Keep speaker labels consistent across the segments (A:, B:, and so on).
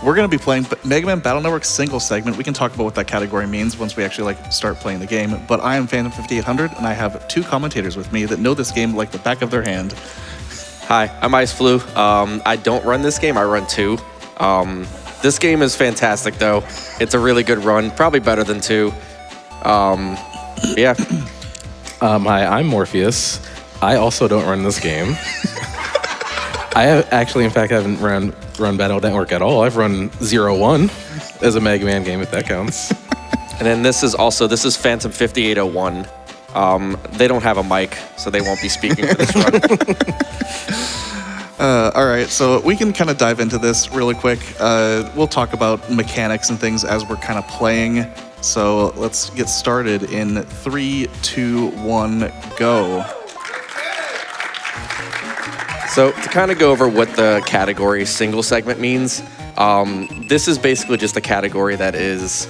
A: We're going to be playing Mega Man Battle Network single segment. We can talk about what that category means once we actually start playing the game. But I am Phantom 5800, and I have two commentators with me that know this game like the back of their hand.
B: Hi, I'm Ice Flu. I don't run this game, I run 2. This game is fantastic, though. It's a really good run, probably better than 2. Yeah.
C: Hi, I'm Morpheus. I also don't run this game. I actually, in fact, haven't run Battle Network at all. I've run 01 as a Mega Man game, if that counts.
B: And then this is Phantom 5801. They don't have a mic, so they won't be speaking for this run.
A: All right, so we can kind of dive into this really quick. We'll talk about mechanics and things as we're kind of playing. So let's get started in 3, 2, 1, go.
B: So to kind of go over what the category single segment means, this is basically just a category that is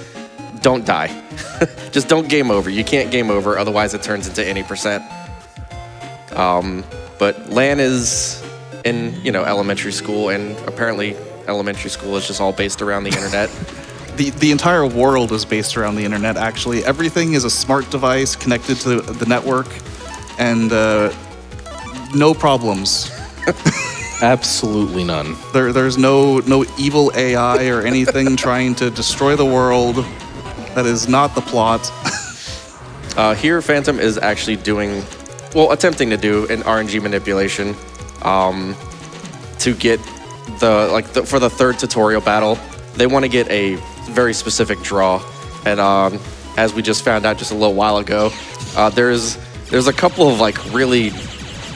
B: don't die. Just don't game over. You can't game over, otherwise it turns into any %. But LAN is in, elementary school, and apparently elementary school is just all based around the internet.
A: The entire world is based around the internet, actually. Everything is a smart device connected to the network, and no problems.
C: Absolutely none.
A: There's no evil AI or anything trying to destroy the world. That is not the plot.
B: Here, Phantom is actually attempting to do an RNG manipulation to get for the third tutorial battle. They want to get a very specific draw, and as we just found out just a little while ago, there's a couple of really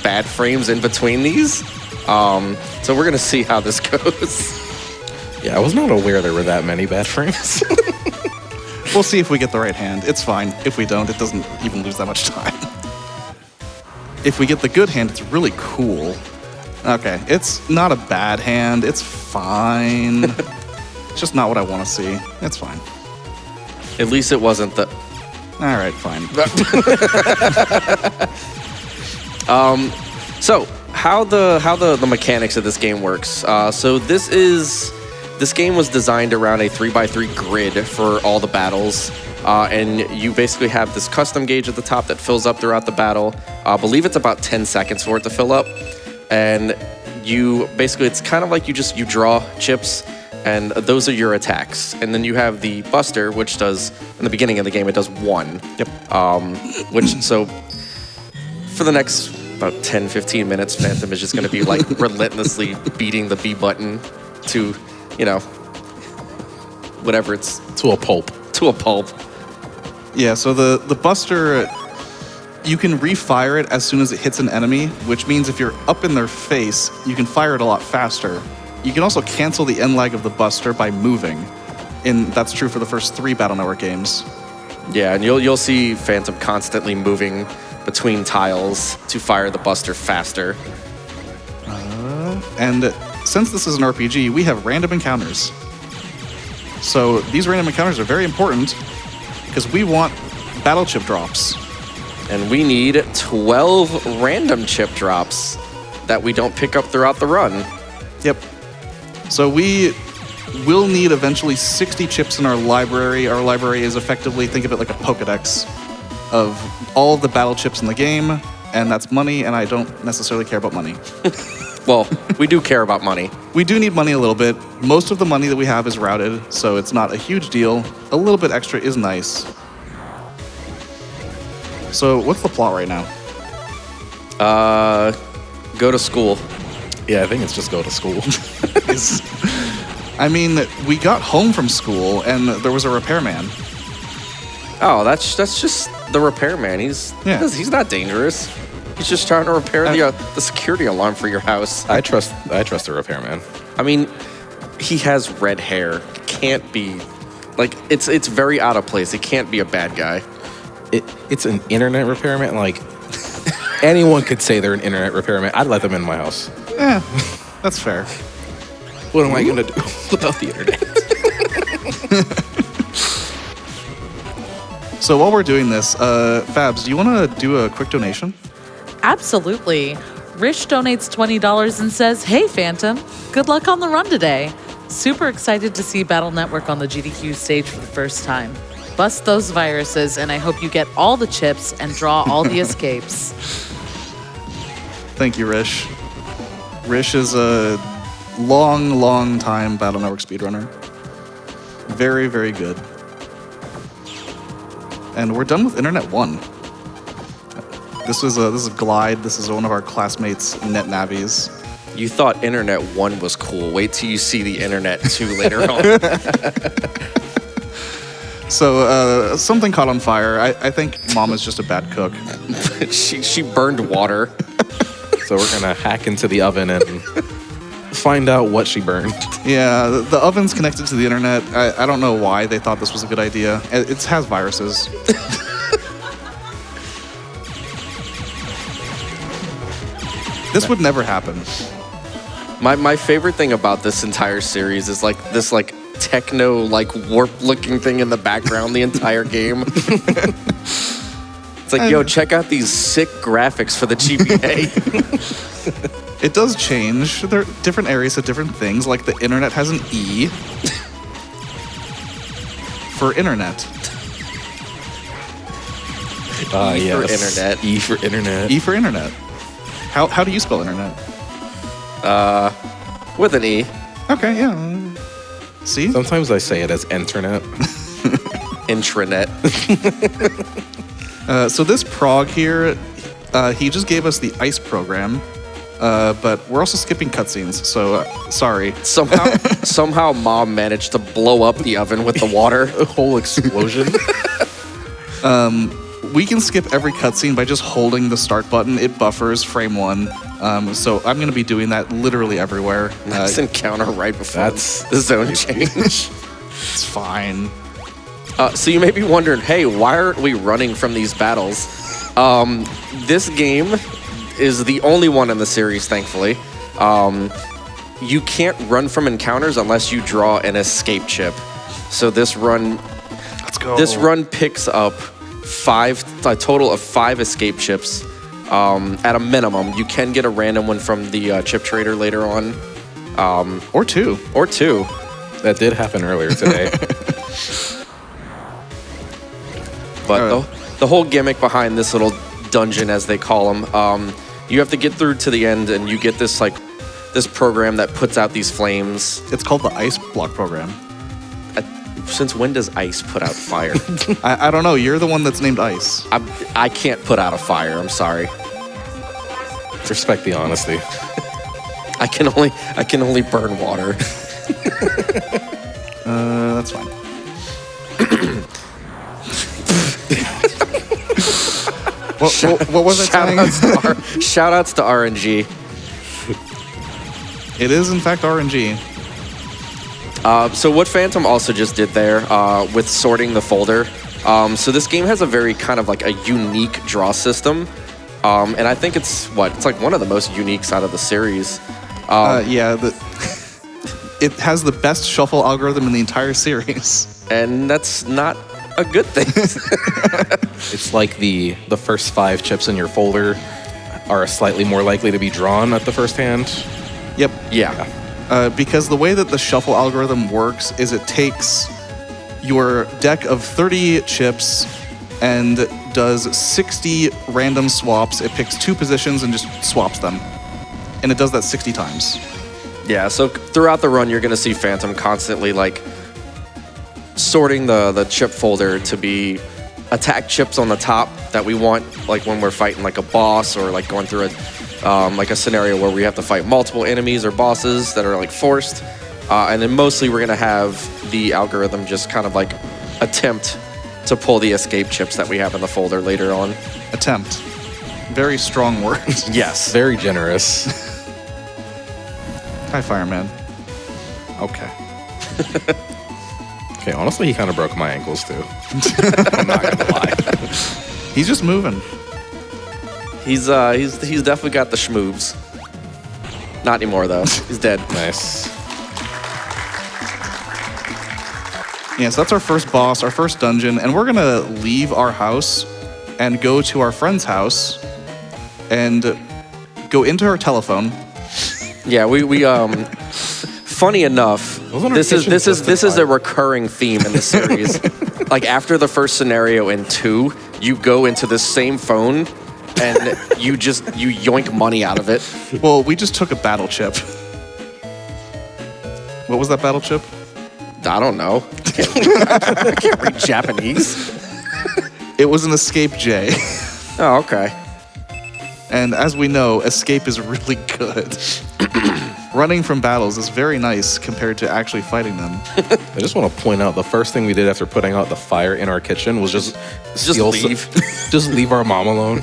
B: bad frames in between these. So we're gonna see how this goes.
C: Yeah, I was not aware there were that many bad frames.
A: We'll see if we get the right hand. It's fine. If we don't, it doesn't even lose that much time. If we get the good hand, it's really cool. Okay, it's not a bad hand. It's fine. It's just not what I want to see. It's fine.
B: At least it wasn't the...
A: All right, fine.
B: So how the mechanics of this game works. So this game was designed around a 3x3 grid for all the battles. And you basically have this custom gauge at the top that fills up throughout the battle. I believe it's about 10 seconds for it to fill up. And it's kind of like you draw chips, and those are your attacks. And then you have the Buster, which does, in the beginning of the game, it does 1.
A: Yep.
B: So for the next about 10, 15 minutes, Phantom is just going to be relentlessly beating the B button to, whatever it's...
C: To a pulp.
B: To a pulp.
A: Yeah, so the Buster, you can refire it as soon as it hits an enemy, which means if you're up in their face, you can fire it a lot faster. You can also cancel the end lag of the Buster by moving, and that's true for the first 3 Battle Network games.
B: Yeah, and you'll see Phantom constantly moving between tiles to fire the Buster faster.
A: And since this is an RPG, we have random encounters. So these random encounters are very important because we want battle chip drops.
B: And we need 12 random chip drops that we don't pick up throughout the run.
A: Yep. So we will need eventually 60 chips in our library. Our library is effectively, think of it like a Pokedex of all of the battle chips in the game, and that's money, and I don't necessarily care about money.
B: Well, we do care about money.
A: We do need money a little bit. Most of the money that we have is routed, so it's not a huge deal. A little bit extra is nice. So what's the plot right now?
B: Go to school.
C: Yeah, I think it's just go to school.
A: I mean, we got home from school, and there was a repairman.
B: Oh, that's just the repairman. He's not dangerous. He's just trying to repair the security alarm for your house.
C: I trust the repairman.
B: I mean, he has red hair. Can't be it's very out of place. It can't be a bad guy.
C: It's an internet repairman. Anyone could say they're an internet repairman. I'd let them in my house.
A: Yeah, that's fair.
C: What am I gonna do without the internet?
A: So while we're doing this, Babs, do you want to do a quick donation?
D: Absolutely. Rich donates $20 and says, "Hey, Phantom, good luck on the run today. Super excited to see Battle Network on the GDQ stage for the first time. Bust those viruses, and I hope you get all the chips and draw all the escapes.
A: Thank you, Rish. Rish is a long time Battle Network speedrunner. Very, very good. And we're done with Internet 1. This is Glide. This is one of our classmates' net navies.
B: You thought Internet 1 was cool. Wait till you see the Internet 2 later on.
A: So something caught on fire. I think Mom is just a bad cook.
B: she burned water.
C: So we're gonna hack into the oven and find out what she burned.
A: Yeah, the oven's connected to the internet. I don't know why they thought this was a good idea. It has viruses. This would never happen.
B: My favorite thing about this entire series is like this like techno like warp looking thing in the background the entire game. It's like, yo, check out these sick graphics for the GBA.
A: It does change. There are different areas of different things. Like the internet has an E for internet.
B: Yes. For internet.
C: E for internet.
A: E for internet. How do you spell internet?
B: With an E.
A: Okay, yeah. See?
C: Sometimes I say it as internet.
B: Intranet.
A: So this prog here, he just gave us the ice program, but we're also skipping cutscenes, so sorry.
B: Somehow Mom managed to blow up the oven with the water.
C: A whole explosion.
A: We can skip every cutscene by just holding the start button. It buffers frame 1. So I'm going to be doing that literally everywhere.
B: Next encounter right before
C: That's
B: the zone change.
A: It's fine.
B: So you may be wondering, hey, why aren't we running from these battles? This game is the only one in the series, thankfully. You can't run from encounters unless you draw an escape chip. So this run,
A: Let's go.
B: This run picks up a total of 5 escape chips. At a minimum, you can get a random one from the chip trader later on.
A: Or 2.
B: Or 2.
C: That did happen earlier today.
B: But the whole gimmick behind this little dungeon, as they call them, you have to get through to the end, and you get this this program that puts out these flames.
A: It's called the ice block program.
B: Since when does ice put out fire?
A: I don't know. You're the one that's named Ice.
B: I can't put out a fire. I'm sorry.
C: Respect the honesty.
B: I can only burn water.
A: That's fine. What was I saying?
B: Shoutouts to RNG.
A: It is, in fact, RNG.
B: So what Phantom also just did there with sorting the folder, so this game has a very kind of like a unique draw system, and I think it's like one of the most uniques out of the series.
A: Yeah, it has the best shuffle algorithm in the entire series.
B: And that's not a good thing.
C: It's like the first 5 chips in your folder are slightly more likely to be drawn at the first hand.
A: Yep.
B: Yeah.
A: Because the way that the shuffle algorithm works is it takes your deck of 30 chips and does 60 random swaps. It picks 2 positions and just swaps them. And it does that 60 times.
B: Yeah, so throughout the run, you're going to see Phantom constantly like sorting the chip folder to be attack chips on the top that we want, like when we're fighting like a boss or like going through like a scenario where we have to fight multiple enemies or bosses that are like forced. And then mostly we're gonna have the algorithm just kind of like attempt to pull the escape chips that we have in the folder later on.
A: Attempt. Very strong word.
B: Yes.
C: Very generous.
A: Hi, fireman. Okay.
C: Okay, honestly, he kind of broke my ankles too. I'm not gonna lie.
A: He's just moving.
B: He's definitely got the schmoobs. Not anymore though. He's dead.
C: Nice.
A: Yeah, so that's our first boss, our first dungeon, and we're gonna leave our house and go to our friend's house and go into her telephone.
B: Yeah, we funny enough, This is a recurring theme in the series. Like after the first scenario in 2, you go into the same phone and you yoink money out of it.
A: Well, we just took a battle chip. What was that battle chip?
B: I don't know. I can't read Japanese.
A: It was an Escape J.
B: Oh, okay.
A: And as we know, Escape is really good. Running from battles is very nice compared to actually fighting them.
C: I just want to point out the first thing we did after putting out the fire in our kitchen was just
B: leave.
C: Just leave our mom alone.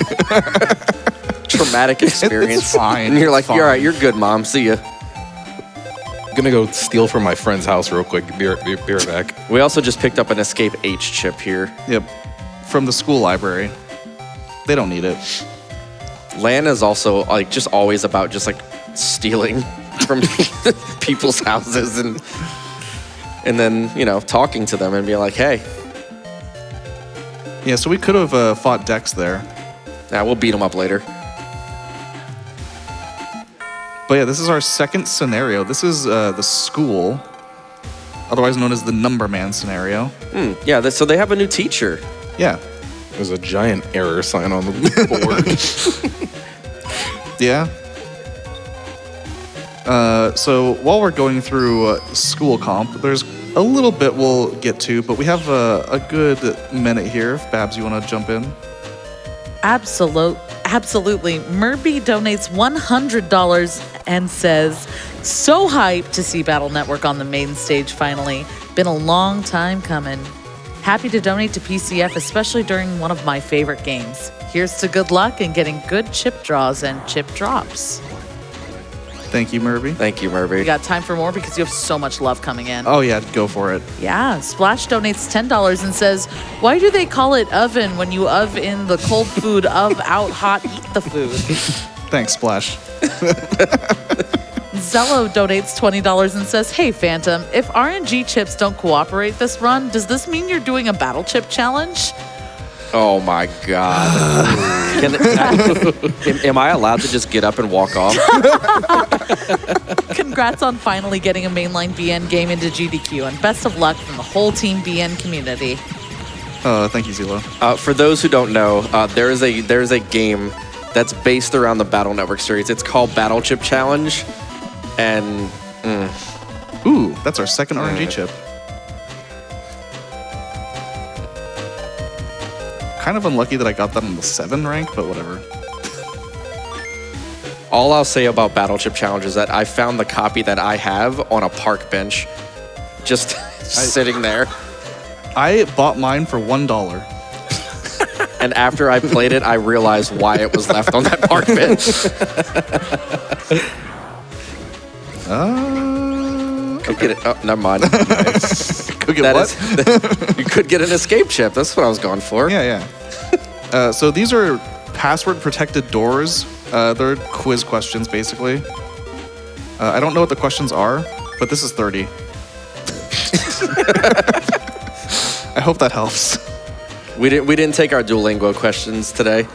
B: Traumatic experience.
A: It's fine.
B: And you're like,
A: Fine.
B: you're all right, you're good, Mom. See ya.
C: I'm gonna go steal from my friend's house real quick. Be right back.
B: We also just picked up an Escape H chip here.
A: Yep. From the school library. They don't need it.
B: LAN is also like just always about just like stealing from people's houses and then, you know, talking to them and being like, hey.
A: Yeah, so we could have fought Dex there.
B: Nah, we'll beat them up later.
A: But yeah, this is our second scenario. This is the school, otherwise known as the Number Man scenario.
B: Yeah, so they have a new teacher.
A: Yeah.
C: There's a giant error sign on the board.
A: Yeah. So while we're going through school comp, there's a little bit we'll get to, but we have a good minute here. If Babs, you want to jump in?
D: Absolutely. Murby donates $100 and says, so hyped to see Battle Network on the main stage finally. Been a long time coming. Happy to donate to PCF, especially during one of my favorite games. Here's to good luck and getting good chip draws and chip drops.
A: Thank you, Murby.
B: Thank you, Murby.
D: We got time for more because you have so much love coming in.
A: Oh yeah, go for it.
D: Yeah, Splash donates $10 and says, why do they call it oven when you in the cold food out hot eat the food?
A: Thanks, Splash.
D: Zello donates $20 and says, hey, Phantom, if RNG chips don't cooperate this run, does this mean you're doing a battle chip challenge?
B: Oh my God. Am I allowed to just get up and walk off?
D: Congrats on finally getting a mainline BN game into GDQ, and best of luck from the whole Team BN community.
A: Thank you, Zilo.
B: For those who don't know, there is a game that's based around the Battle Network series. It's called Battle Chip Challenge, and
A: Ooh, that's our second RNG chip. Kind of unlucky that I got that on the 7 rank, but whatever.
B: all I'll say about Battle Chip Challenge is that I found the copy that I have on a park bench, just sitting there.
A: I bought mine for $1.
B: And after I played it, I realized why it was left on that park bench. Could get it. Oh, never mind.
A: Could get what?
B: You could get an escape chip. That's what I was going for.
A: Yeah. So these are password-protected doors. They're quiz questions, basically. I don't know what the questions are, but this is 30. I hope that helps.
B: We didn't take our Duolingo questions today,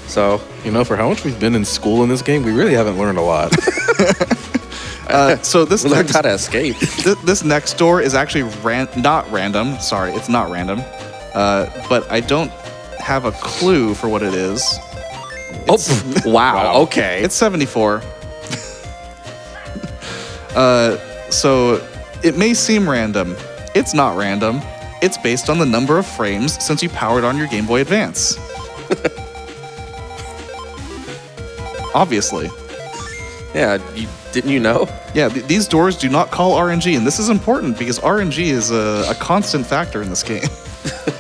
B: so
C: You know, for how much we've been in school in this game, we really haven't learned a lot.
A: So this
B: we learned how to escape.
A: This next door is actually not random. Sorry, it's not random. But I don't have a clue for what it is.
B: Wow. Okay.
A: It's 74. So it may seem random. It's not random. It's based on the number of frames since you powered on your Game Boy Advance. When
B: Yeah. Didn't you know?
A: Yeah, these doors do not call RNG, and this is important because RNG is a constant factor in this game.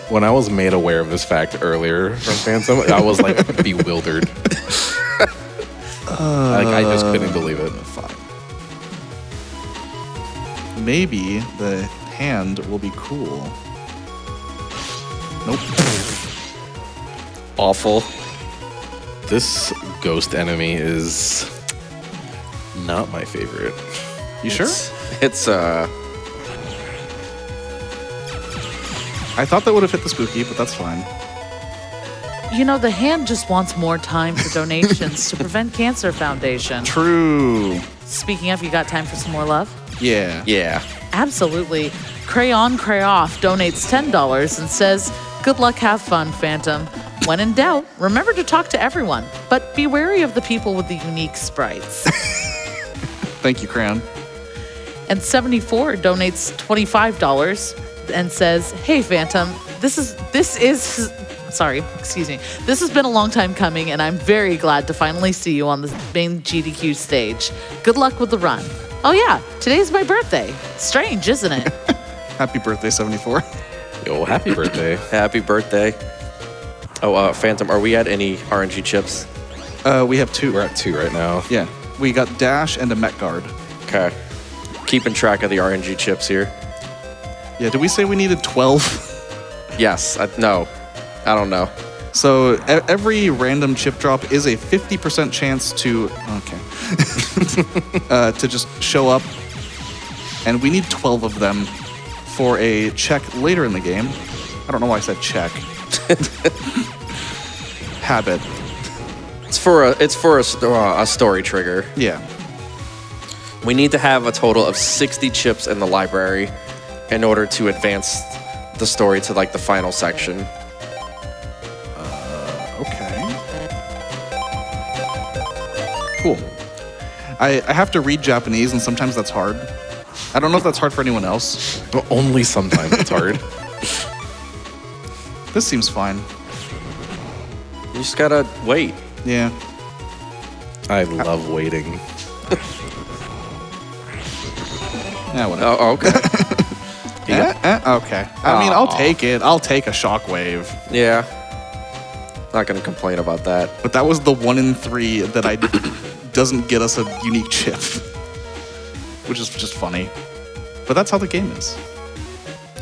C: When I was made aware of this fact earlier from Phantom, I was like bewildered. I just couldn't believe it.
A: Fine. Maybe the hand will be cool. Nope.
B: Awful.
C: This ghost enemy is not my favorite.
A: You sure?
B: It's
A: I thought that would have hit the spooky, but that's fine.
D: You know, the hand just wants more time for donations to Prevent Cancer Foundation.
A: True.
D: Speaking of, you got time for some more love?
A: Yeah.
B: Yeah.
D: Absolutely. Crayon Crayoff donates $10 and says, "Good luck, have fun, Phantom. When in doubt, remember to talk to everyone, but be wary of the people with the unique sprites."
A: Thank you, Crayon.
D: And 74 donates $25 and says, "Hey, Phantom, this has been a long time coming, and I'm very glad to finally see you on the main GDQ stage. Good luck with the run. Oh yeah, today's my birthday. Strange, isn't it?"
A: Happy birthday, 74.
C: Yo, happy birthday.
B: Happy birthday. Oh, Phantom, are we at any RNG chips?
A: We have 2.
C: We're at 2 right now.
A: Yeah. We got Dash and a Met Guard.
B: Okay. Keeping track of the RNG chips here.
A: Yeah, did we say we needed 12?
B: Yes. No. I don't know.
A: So every random chip drop is a 50% chance to to just show up, and we need 12 of them for a check later in the game. I don't know why I said check. Habit.
B: It's for a story trigger.
A: Yeah.
B: We need to have a total of 60 chips in the library in order to advance the story to like the final section.
A: Okay. Cool. I have to read Japanese, and sometimes that's hard. I don't know if that's hard for anyone else.
C: Well, only sometimes it's hard.
A: This seems fine.
B: You just gotta wait.
A: Yeah.
C: I love waiting.
A: Yeah, whatever.
B: Oh, okay.
A: Okay. I mean, I'll take it. I'll take a shockwave.
B: Yeah. Not gonna complain about that.
A: But that was the 1 in 3 that doesn't get us a unique chip, which is just funny. But that's how the game is.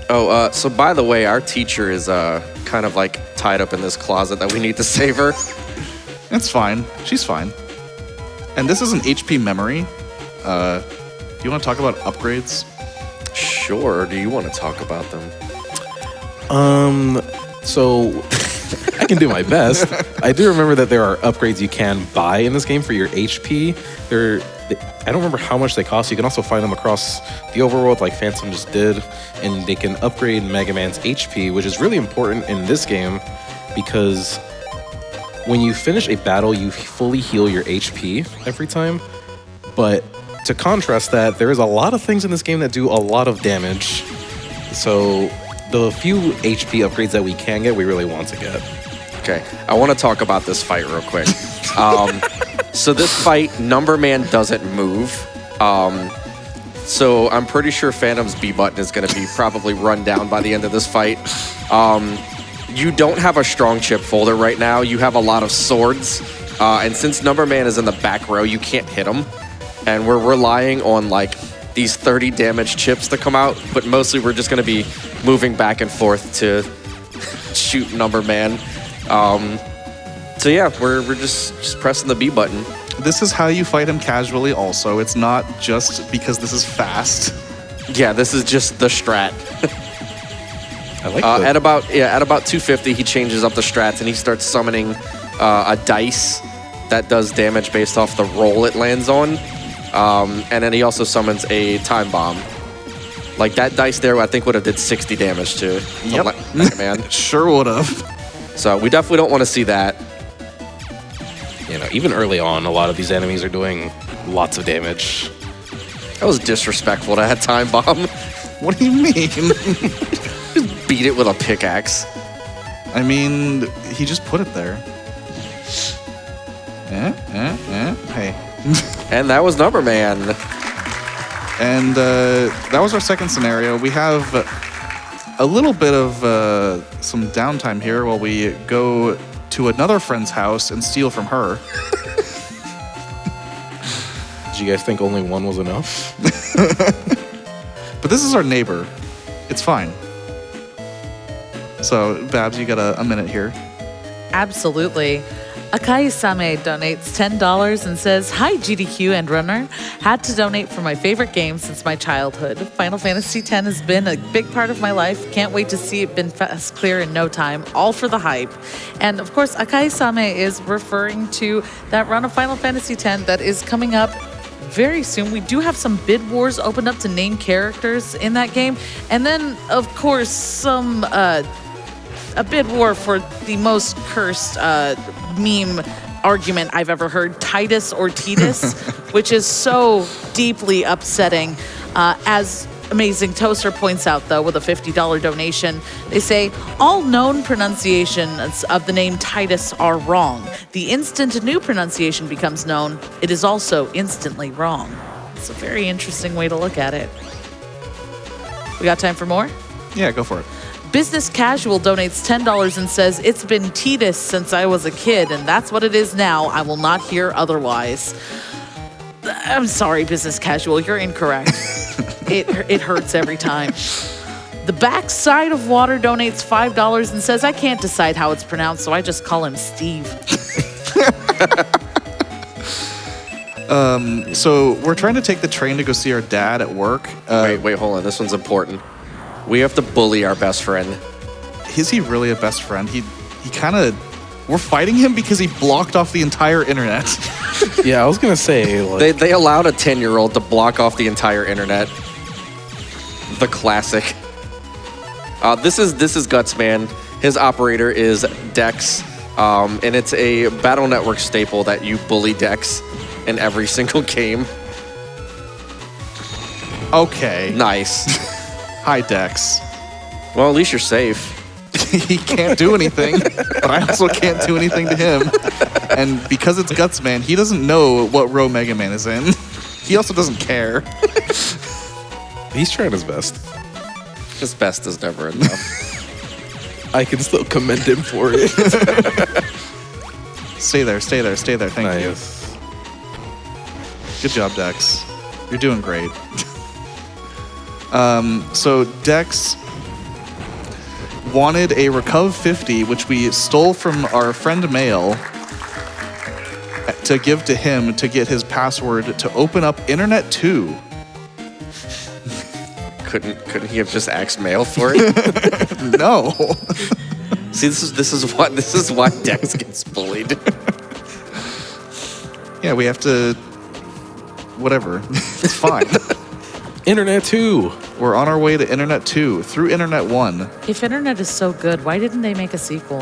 B: Oh, so by the way, our teacher is kind of like tied up in this closet that we need to save her.
A: It's fine. She's fine. And this is an HP memory. Do you want to talk about upgrades?
B: Sure. Do you want to talk about them?
C: So I can do my best. I do remember that there are upgrades you can buy in this game for your HP. I don't remember how much they cost. You can also find them across the overworld like Phantom just did, and they can upgrade Mega Man's HP, which is really important in this game because when you finish a battle, you fully heal your HP every time. But to contrast that, there is a lot of things in this game that do a lot of damage. So the few HP upgrades that we can get, we really want to get.
B: Okay, I want to talk about this fight real quick. So this fight, Number Man doesn't move. So I'm pretty sure Phantom's B button is going to be probably run down by the end of this fight. You don't have a strong chip folder right now. You have a lot of swords. And since Number Man is in the back row, you can't hit him. And we're relying on like these 30 damage chips to come out. But mostly we're just going to be moving back and forth to shoot Number Man. So yeah, we're just pressing the B button.
A: This is how you fight him casually also. It's not just because this is fast.
B: Yeah, this is just the strat.
C: I like
B: at about 250, he changes up the strats and he starts summoning a dice that does damage based off the roll it lands on. And then he also summons a time bomb. Like that dice there, I think would have did 60 damage to Mega Man.
A: Sure would have.
B: So we definitely don't want to see that.
C: You know, even early on, a lot of these enemies are doing lots of damage.
B: That was disrespectful to that time bomb.
A: What do you mean?
B: Just beat it with a pickaxe.
A: I mean, he just put it there. Hey.
B: And that was Number Man.
A: And that was our second scenario. We have a little bit of some downtime here while we go to another friend's house and steal from her.
C: Did you guys think only one was enough?
A: But this is our neighbor. It's fine. So, Babs, you got a minute here.
D: Absolutely. Akai-same donates $10 and says, "Hi, GDQ and Runner. Had to donate for my favorite game since my childhood. Final Fantasy X has been a big part of my life. Can't wait to see it been fast clear in no time. All for the hype." And of course, Akai-same is referring to that run of Final Fantasy X that is coming up very soon. We do have some bid wars opened up to name characters in that game. And then, of course, a bid war for the most cursed meme argument I've ever heard, Titus or Titus, which is so deeply upsetting. As Amazing Toaster points out, though, with a $50 donation, they say, all known pronunciations of the name Titus are wrong. The instant a new pronunciation becomes known, it is also instantly wrong. It's a very interesting way to look at it. We got time for more?
A: Yeah, go for it.
D: Business Casual donates $10 and says, it's been Titus since I was a kid, and that's what it is now. I will not hear otherwise. I'm sorry, Business Casual, you're incorrect. It hurts every time. The Backside of Water donates $5 and says, I can't decide how it's pronounced, so I just call him Steve.
A: So we're trying to take the train to go see our dad at work.
B: Wait, hold on. This one's important. We have to bully our best friend.
A: Is he really a best friend? He kind of... We're fighting him because he blocked off the entire internet.
C: Yeah, I was gonna say, like,
B: They allowed a 10-year-old to block off the entire internet. The classic. This is Guts, man. His operator is Dex, and it's a Battle Network staple that you bully Dex in every single game.
A: Okay.
B: Nice.
A: Hi, Dex.
B: Well, at least you're safe.
A: He can't do anything, but I also can't do anything to him. And because it's Guts Man, he doesn't know what row Mega Man is in. He also doesn't care.
C: he's trying his best.
B: His best is never enough.
C: I can still commend him for it.
A: Stay there. Thank you. Good job, Dex. You're doing great. So Dex wanted a Recuv 50, which we stole from our friend Mail, to give to him to get his password to open up Internet 2.
B: Couldn't he have just asked Mail for it?
A: No.
B: See, this is why Dex gets bullied.
A: Yeah, we have to... Whatever. It's fine.
C: Internet 2.
A: We're on our way to Internet 2 through Internet 1.
D: If internet is so good, why didn't they make a sequel?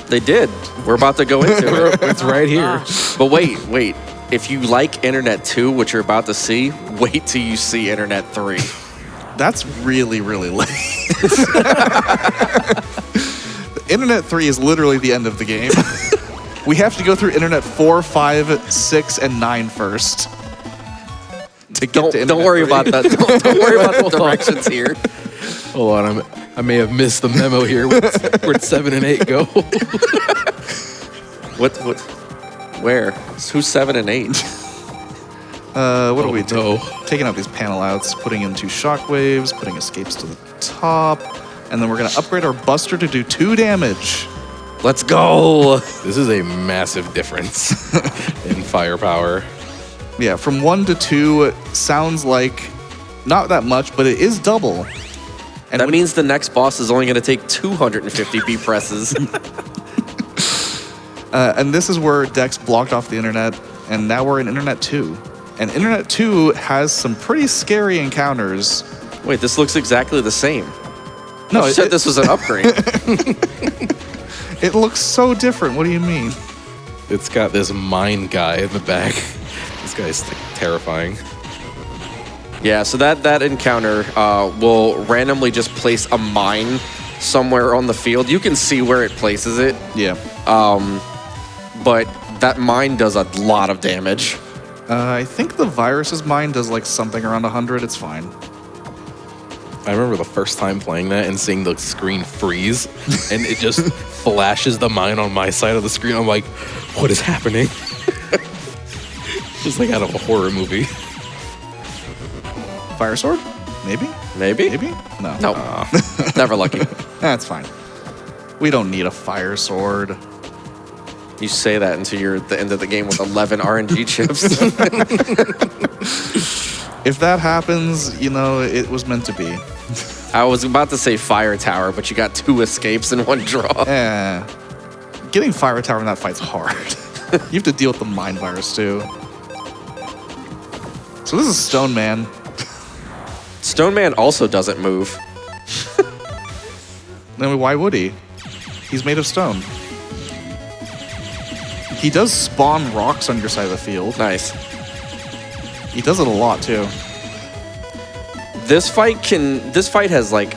B: They did. We're about to go into it.
C: It's right here.
B: But wait. If you like Internet 2, which you're about to see, wait till you see Internet 3.
A: That's really, really late. Internet 3 is literally the end of the game. We have to go through Internet 4, 5, 6, and 9 first.
B: Don't worry about that. Don't worry about the directions here.
C: Hold on, I may have missed the memo here. Where'd 7 and 8 go?
B: What? Where? Who's 7 and 8?
A: What are we doing?
C: No.
A: Taking out these panel outs, putting in 2 shockwaves, putting escapes to the top, and then we're going to upgrade our Buster to do 2 damage.
B: Let's go.
C: This is a massive difference in firepower.
A: Yeah, from 1 to 2 sounds like not that much, but it is double. And
B: That means the next boss is only going to take 250 B presses.
A: and this is where Dex blocked off the internet, and now we're in Internet 2. And Internet 2 has some pretty scary encounters.
B: Wait, this looks exactly the same.
A: No,
B: You said this was an upgrade.
A: It looks so different. What do you mean?
C: It's got this mine guy in the back. This guy's terrifying.
B: Yeah, so that encounter will randomly just place a mine somewhere on the field. You can see where it places it,
A: Yeah.
B: but that mine does a lot of damage.
A: I think the virus's mine does like something around 100. It's fine.
C: I remember the first time playing that and seeing the screen freeze, and it just flashes the mine on my side of the screen. I'm like, what is happening? Just like out of a horror movie.
A: Fire sword? Maybe?
B: Maybe?
A: No.
B: No. Never lucky.
A: That's fine. We don't need a fire sword.
B: You say that until you're at the end of the game with 11 RNG chips.
A: If that happens, you know, it was meant to be.
B: I was about to say fire tower, but you got 2 escapes in 1 draw.
A: Getting fire tower in that fight's hard. You have to deal with the mine virus too. So this is Stone Man.
B: Stone Man also doesn't move.
A: Then why would he? He's made of stone. He does spawn rocks on your side of the field.
B: Nice.
A: He does it a lot too.
B: This fight has like,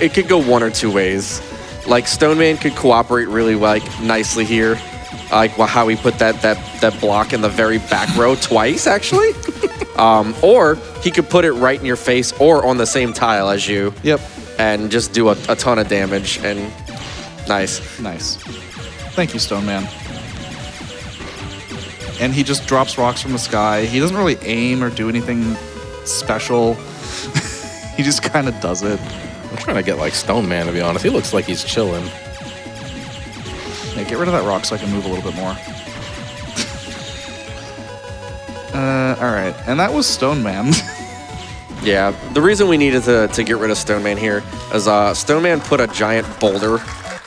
B: it could go one or two ways. Like Stone Man could cooperate really nicely here. Like how he put that block in the very back row twice, actually. Or he could put it right in your face or on the same tile as you.
A: Yep.
B: And just do a ton of damage. And nice.
A: Nice. Thank you, Stone Man. And he just drops rocks from the sky. He doesn't really aim or do anything special. He just kind of does it.
C: I'm trying to get like Stone Man, to be honest. He looks like he's chilling.
A: Yeah, get rid of that rock so I can move a little bit more. All right, and that was Stone Man.
B: Yeah, the reason we needed to get rid of Stone Man here is Stone Man put a giant boulder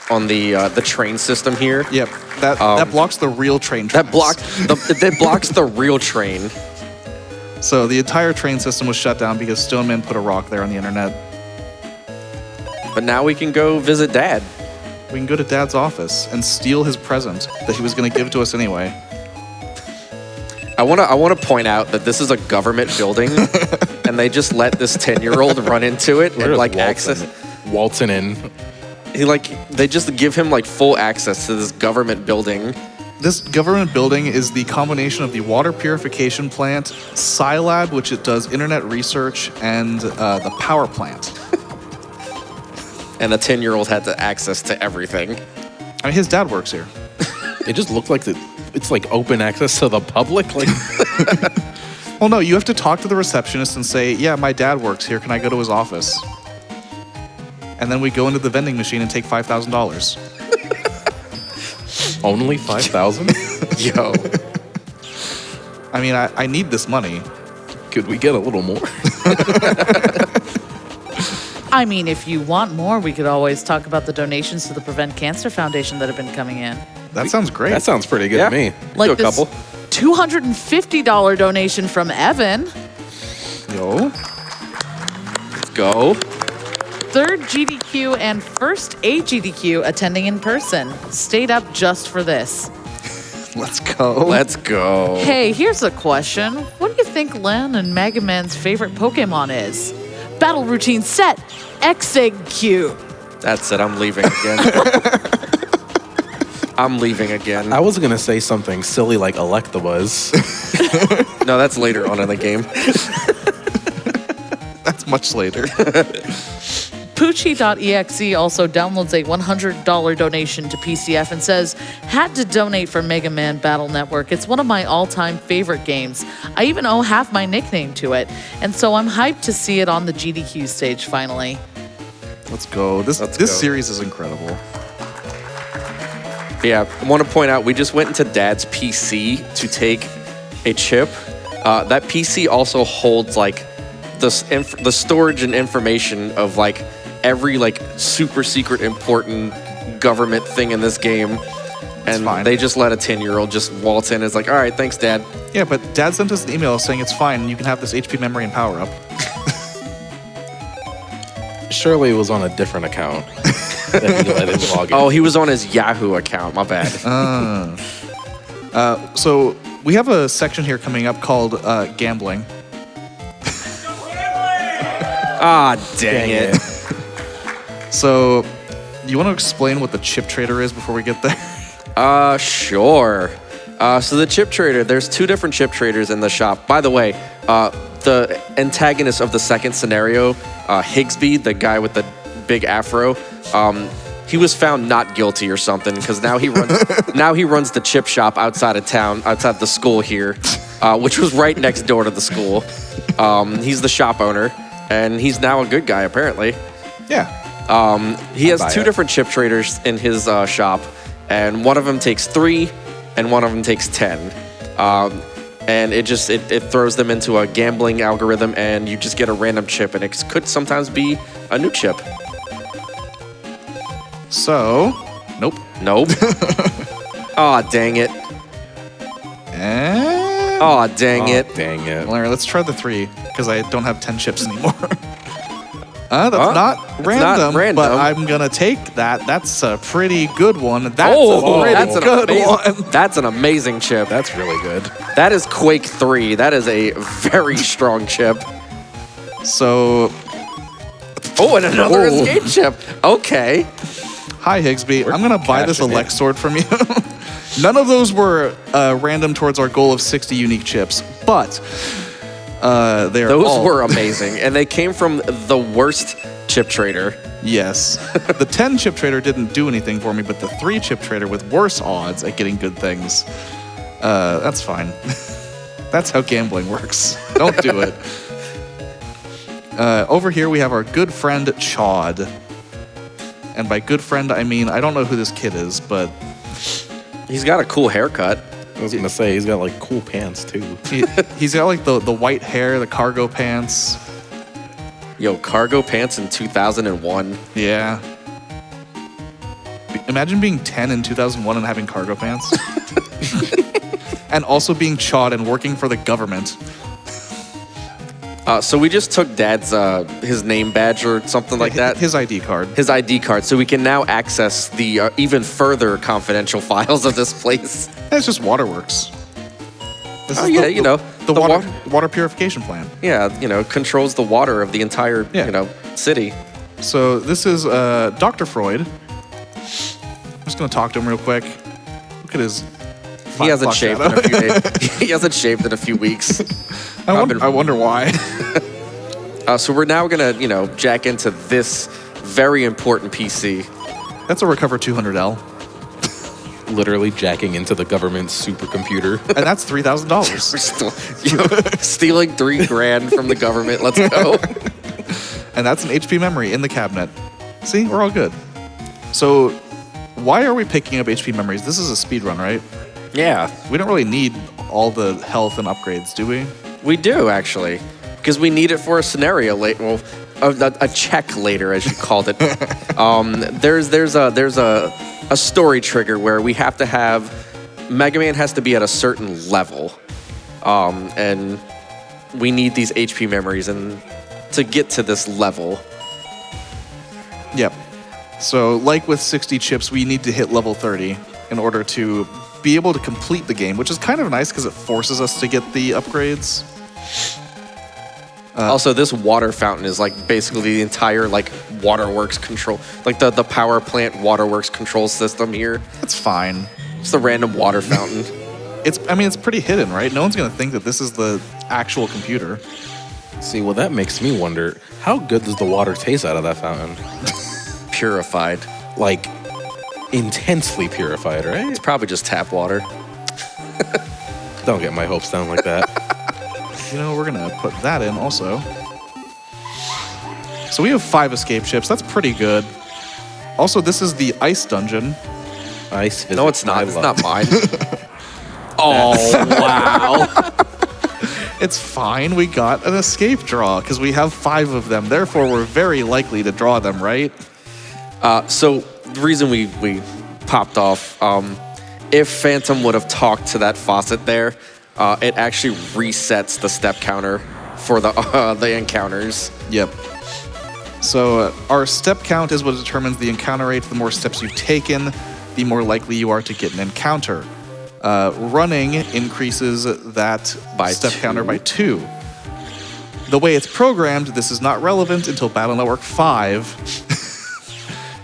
B: on the train system here.
A: Yep, that blocks the real train tracks.
B: That blocks the real train.
A: So the entire train system was shut down because Stone Man put a rock there on the internet.
B: But now we can go visit Dad.
A: We can go to Dad's office and steal his present that he was going to give to us anyway.
B: I want to point out that this is a government building, and they just let this 10-year-old run into it and like access.
C: Waltzing in.
B: They just give him like full access to this government building.
A: This government building is the combination of the water purification plant, Scilab, which it does internet research, and the power plant.
B: And a 10-year-old had the access to everything.
A: I mean, his dad works here.
C: It just looked like it's like open access to the public. Like,
A: well, no, you have to talk to the receptionist and say, yeah, my dad works here. Can I go to his office? And then we go into the vending machine and take $5,000.
C: only 5,000?
B: Yo.
A: I mean, I need this money.
C: Could we get a little more?
D: I mean, if you want more, we could always talk about the donations to the Prevent Cancer Foundation that have been coming in.
A: That sounds great.
C: That sounds pretty good
B: Yeah.
C: to me.
D: Like
B: Do a
D: this
B: couple.
D: $250 donation from Evan.
A: Yo.
B: Let's go.
D: Third GDQ and first AGDQ attending in person. Stayed up just for this.
A: Let's go.
B: Let's go.
D: Hey, here's a question. What do you think Len and Megaman's favorite Pokemon is? Battle routine set. AGDQ.
B: That's it. I'm leaving again. I'm leaving again.
C: I was going to say something silly like Electabuzz.
B: No, that's later on in the game.
A: That's much later.
D: Poochie.exe also downloads a $100 donation to PCF and says, had to donate for Mega Man Battle Network. It's one of my all-time favorite games. I even owe half my nickname to it. And so I'm hyped to see it on the GDQ stage finally.
A: Let's go. This
B: Let's go.
A: series is incredible.
B: Yeah, I want to point out, we just went into Dad's PC to take a chip. That PC also holds like the storage and information of like every like super secret important government thing in this game. And
A: fine.
B: they just let a 10-year-old just waltz in. It's like, all right, thanks, Dad.
A: Yeah, but Dad sent us an email saying it's fine. You can have this HP memory and power up.
C: Surely it was on a different account that he let him log in.
B: Oh, he was on his Yahoo account. My bad.
A: So we have a section here coming up called gambling.
B: Ah, dang it.
A: So, you want to explain what the chip trader is before we get there?
B: Sure. So the chip trader, there's two different chip traders in the shop. By the way, the antagonist of the second scenario, Higsby, the guy with the big afro, he was found not guilty or something because now he runs the chip shop outside of town, outside the school here, which was right next door to the school. He's the shop owner, and he's now a good guy apparently.
A: Yeah.
B: He has
C: buy
B: two
C: it.
B: different chip traders in his shop, and one of them takes 3, and one of them takes 10. And it throws them into a gambling algorithm, and you just get a random chip, and it could sometimes be a new chip.
A: So, nope.
B: Nope. Aw, dang it. Oh, dang it.
C: Dang it.
A: Larry, let's try the 3 because I don't have 10 chips anymore. That's not random, but I'm gonna take that. That's a pretty good one. That's a pretty good one.
B: That's an amazing chip.
C: That's really good.
B: That is Quake 3. That is a very strong chip.
A: So,
B: and another escape chip. Okay.
A: hi Higsby, I'm gonna buy this
C: cashing
A: Elect Sword from you. None of those were random towards our goal of 60 unique chips, but
B: those were amazing, and they came from the worst chip trader.
A: Yes. The 10 chip trader didn't do anything for me, but the 3 chip trader with worse odds at getting good things, that's fine. That's how gambling works. Don't do it. Over here we have our good friend Chod. And by good friend, I mean, I don't know who this kid is, but...
B: He's got a cool haircut.
C: I was gonna say he's got like cool pants too.
A: He's got like the white hair, the cargo pants.
B: Yo, cargo pants in 2001.
A: Yeah. Imagine being 10 in 2001 and having cargo pants. And also being Chod and working for the government.
B: So we just took Dad's his name badge or something like that.
A: His ID card.
B: His ID card, so we can now access the even further confidential files of this place.
A: It's just waterworks. This is
B: the
A: water purification plant.
B: Yeah, controls the water of the entire city.
A: So this is Dr. Freud. I'm just gonna talk to him real quick. Look at his.
B: He hasn't shaved in a few days. He hasn't shaved in a few weeks.
A: I wonder why.
B: So we're now gonna jack into this very important PC.
A: That's a Recover 200L.
C: Literally jacking into the government's supercomputer.
A: And that's $3,000.
B: We're stealing $3,000 from the government. Let's go.
A: And that's an HP memory in the cabinet. See, we're all good. So, why are we picking up HP memories? This is a speed run, right?
B: Yeah,
A: We don't really need all the health and upgrades, do we?
B: we do actually, because we need it for a scenario later. Well, a check later, as you called it. There's a story trigger where we have to have Mega Man has to be at a certain level, and we need these HP memories and to get to this level.
A: Yep. So, like with 60 chips, we need to hit level 30 in order to be able to complete the game, which is kind of nice because it forces us to get the upgrades.
B: Also, this water fountain is like basically the entire like waterworks control, like the power plant waterworks control system here.
A: It's fine.
B: It's the random water fountain.
A: It's pretty hidden, right? No one's gonna think that this is the actual computer.
C: See, well, that makes me wonder, how good does the water taste out of that fountain?
B: Purified.
C: Like, intensely purified, right?
B: It's probably just tap water.
C: Don't get my hopes down like that.
A: We're gonna put that in also. So we have 5 escape chips. That's pretty good. Also, this is the ice dungeon.
C: Ice.
B: No, it's not. It's not mine. Oh, wow.
A: It's fine. We got an escape draw because we have 5 of them. Therefore, we're very likely to draw them, right?
B: So the reason we popped off, if Phantom would have talked to that faucet there, it actually resets the step counter for the encounters.
A: Yep. So our step count is what determines the encounter rate. The more steps you've taken, the more likely you are to get an encounter. Running increases that step counter by 2. The way it's programmed, this is not relevant until Battle Network 5,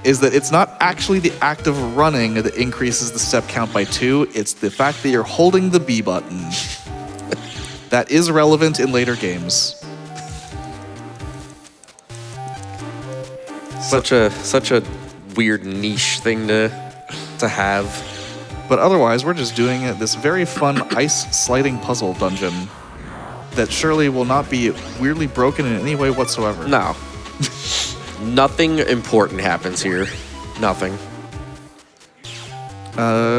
A: is that it's not actually the act of running that increases the step count by 2, it's the fact that you're holding the B button. That is relevant in later games.
B: Such a weird niche thing to have.
A: But otherwise, we're just doing this very fun ice sliding puzzle dungeon that surely will not be weirdly broken in any way whatsoever.
B: No. Nothing important happens here. Nothing.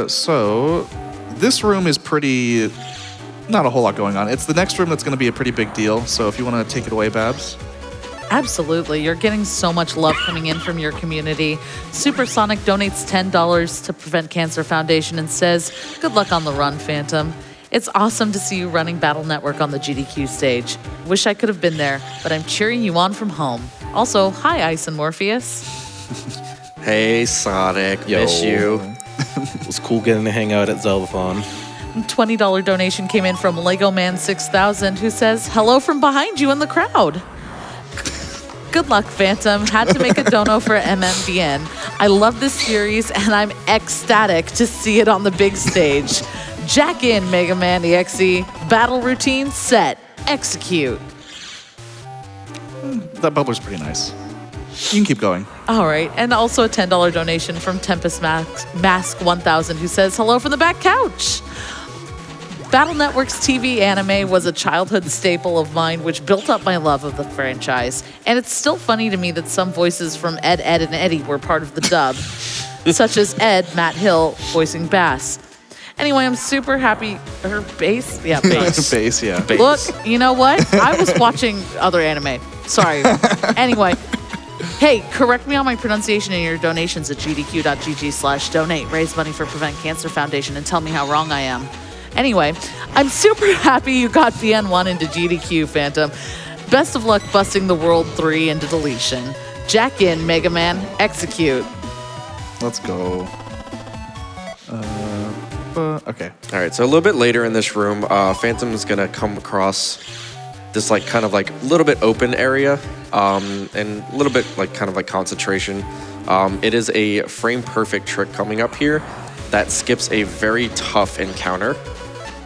A: So this room is pretty... not a whole lot going on. It's the next room that's going to be a pretty big deal. So if you want to take it away, Babs.
D: Absolutely. You're getting so much love coming in from your community. Supersonic donates $10 to Prevent Cancer Foundation and says, good luck on the run, Phantom. It's awesome to see you running Battle Network on the GDQ stage. Wish I could have been there, but I'm cheering you on from home. Also, hi, Ice and Morpheus.
B: Hey, Sonic. Miss you.
C: It was cool getting to hang out at Zeldathon.
D: $20 donation came in from Lego Man 6000, who says, hello from behind you in the crowd. Good luck, Phantom. Had to make a dono for MMBN. I love this series, and I'm ecstatic to see it on the big stage. Jack in, Mega Man EXE. Battle routine set. Execute.
A: That bubbler's pretty nice. You can keep going.
D: All right, and also a $10 donation from Tempest Mask 1000, who says, hello from the back couch. Battle Network's TV anime was a childhood staple of mine, which built up my love of the franchise. And it's still funny to me that some voices from Ed, Edd, and Eddy were part of the dub, such as Ed, Matt Hill, voicing Bass. Anyway, I'm super happy. Her bass? Yeah, bass.
A: Base, yeah.
B: Base.
D: Look, you know what? I was watching other anime. Sorry. Anyway. Hey, correct me on my pronunciation in your donations at gdq.gg/donate. Raise money for Prevent Cancer Foundation and tell me how wrong I am. Anyway, I'm super happy you got BN1 into GDQ, Phantom. Best of luck busting the World 3 into deletion. Jack in, Mega Man. Execute.
A: Let's go. Okay.
B: All right, so a little bit later in this room, Phantom is gonna come across this like kind of like little bit open area, and a little bit like kind of like concentration. It is a frame perfect trick coming up here that skips a very tough encounter.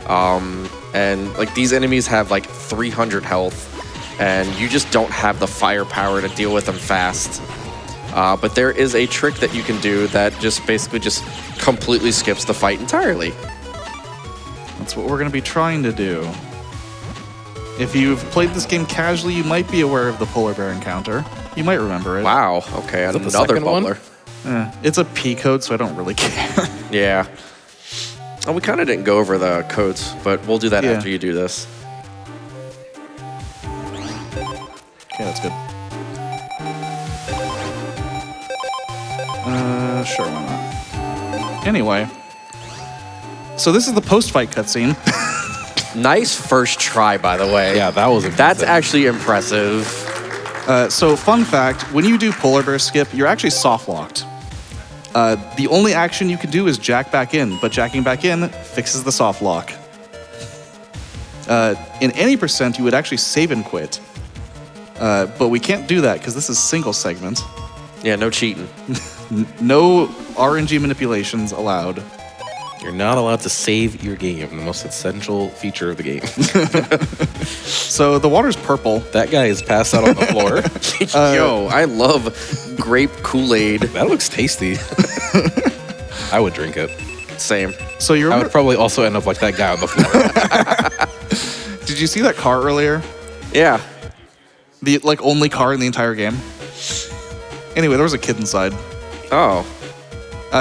B: And like these enemies have like 300 health, and you just don't have the firepower to deal with them fast. But there is a trick that you can do that just basically just completely skips the fight entirely.
A: That's what we're going to be trying to do. If you've played this game casually, you might be aware of the polar bear encounter. You might remember it.
B: Wow, okay,
C: Is that the
B: another
C: second one?
B: bubbler.
A: It's a P code, so I don't really care.
B: Yeah. Oh, we kind of didn't go over the codes, but we'll do that
A: Yeah.
B: after you do this.
A: Okay, that's good. Sure, why not? Anyway, so this is the post-fight cutscene.
B: Nice first try, by the way.
C: Yeah, that was
B: That's
C: impressive.
B: actually impressive.
A: So, fun fact, when you do polar bear skip, you're actually soft-locked. The only action you can do is jack back in, but jacking back in fixes the soft lock. In any percent, you would actually save and quit. But we can't do that because this is single segment.
B: Yeah, no cheating.
A: No RNG manipulations allowed.
C: You're not allowed to save your game, the most essential feature of the game.
A: So the water's purple.
C: That guy is passed out on the floor.
B: Yo, I love grape Kool-Aid.
C: That looks tasty. I would drink it.
B: Same.
A: So you
C: I
A: remember,
C: would probably also end up like that guy on the floor.
A: did you see that car earlier?
B: Yeah.
A: The only car in the entire game? Anyway, there was a kid inside.
B: Oh.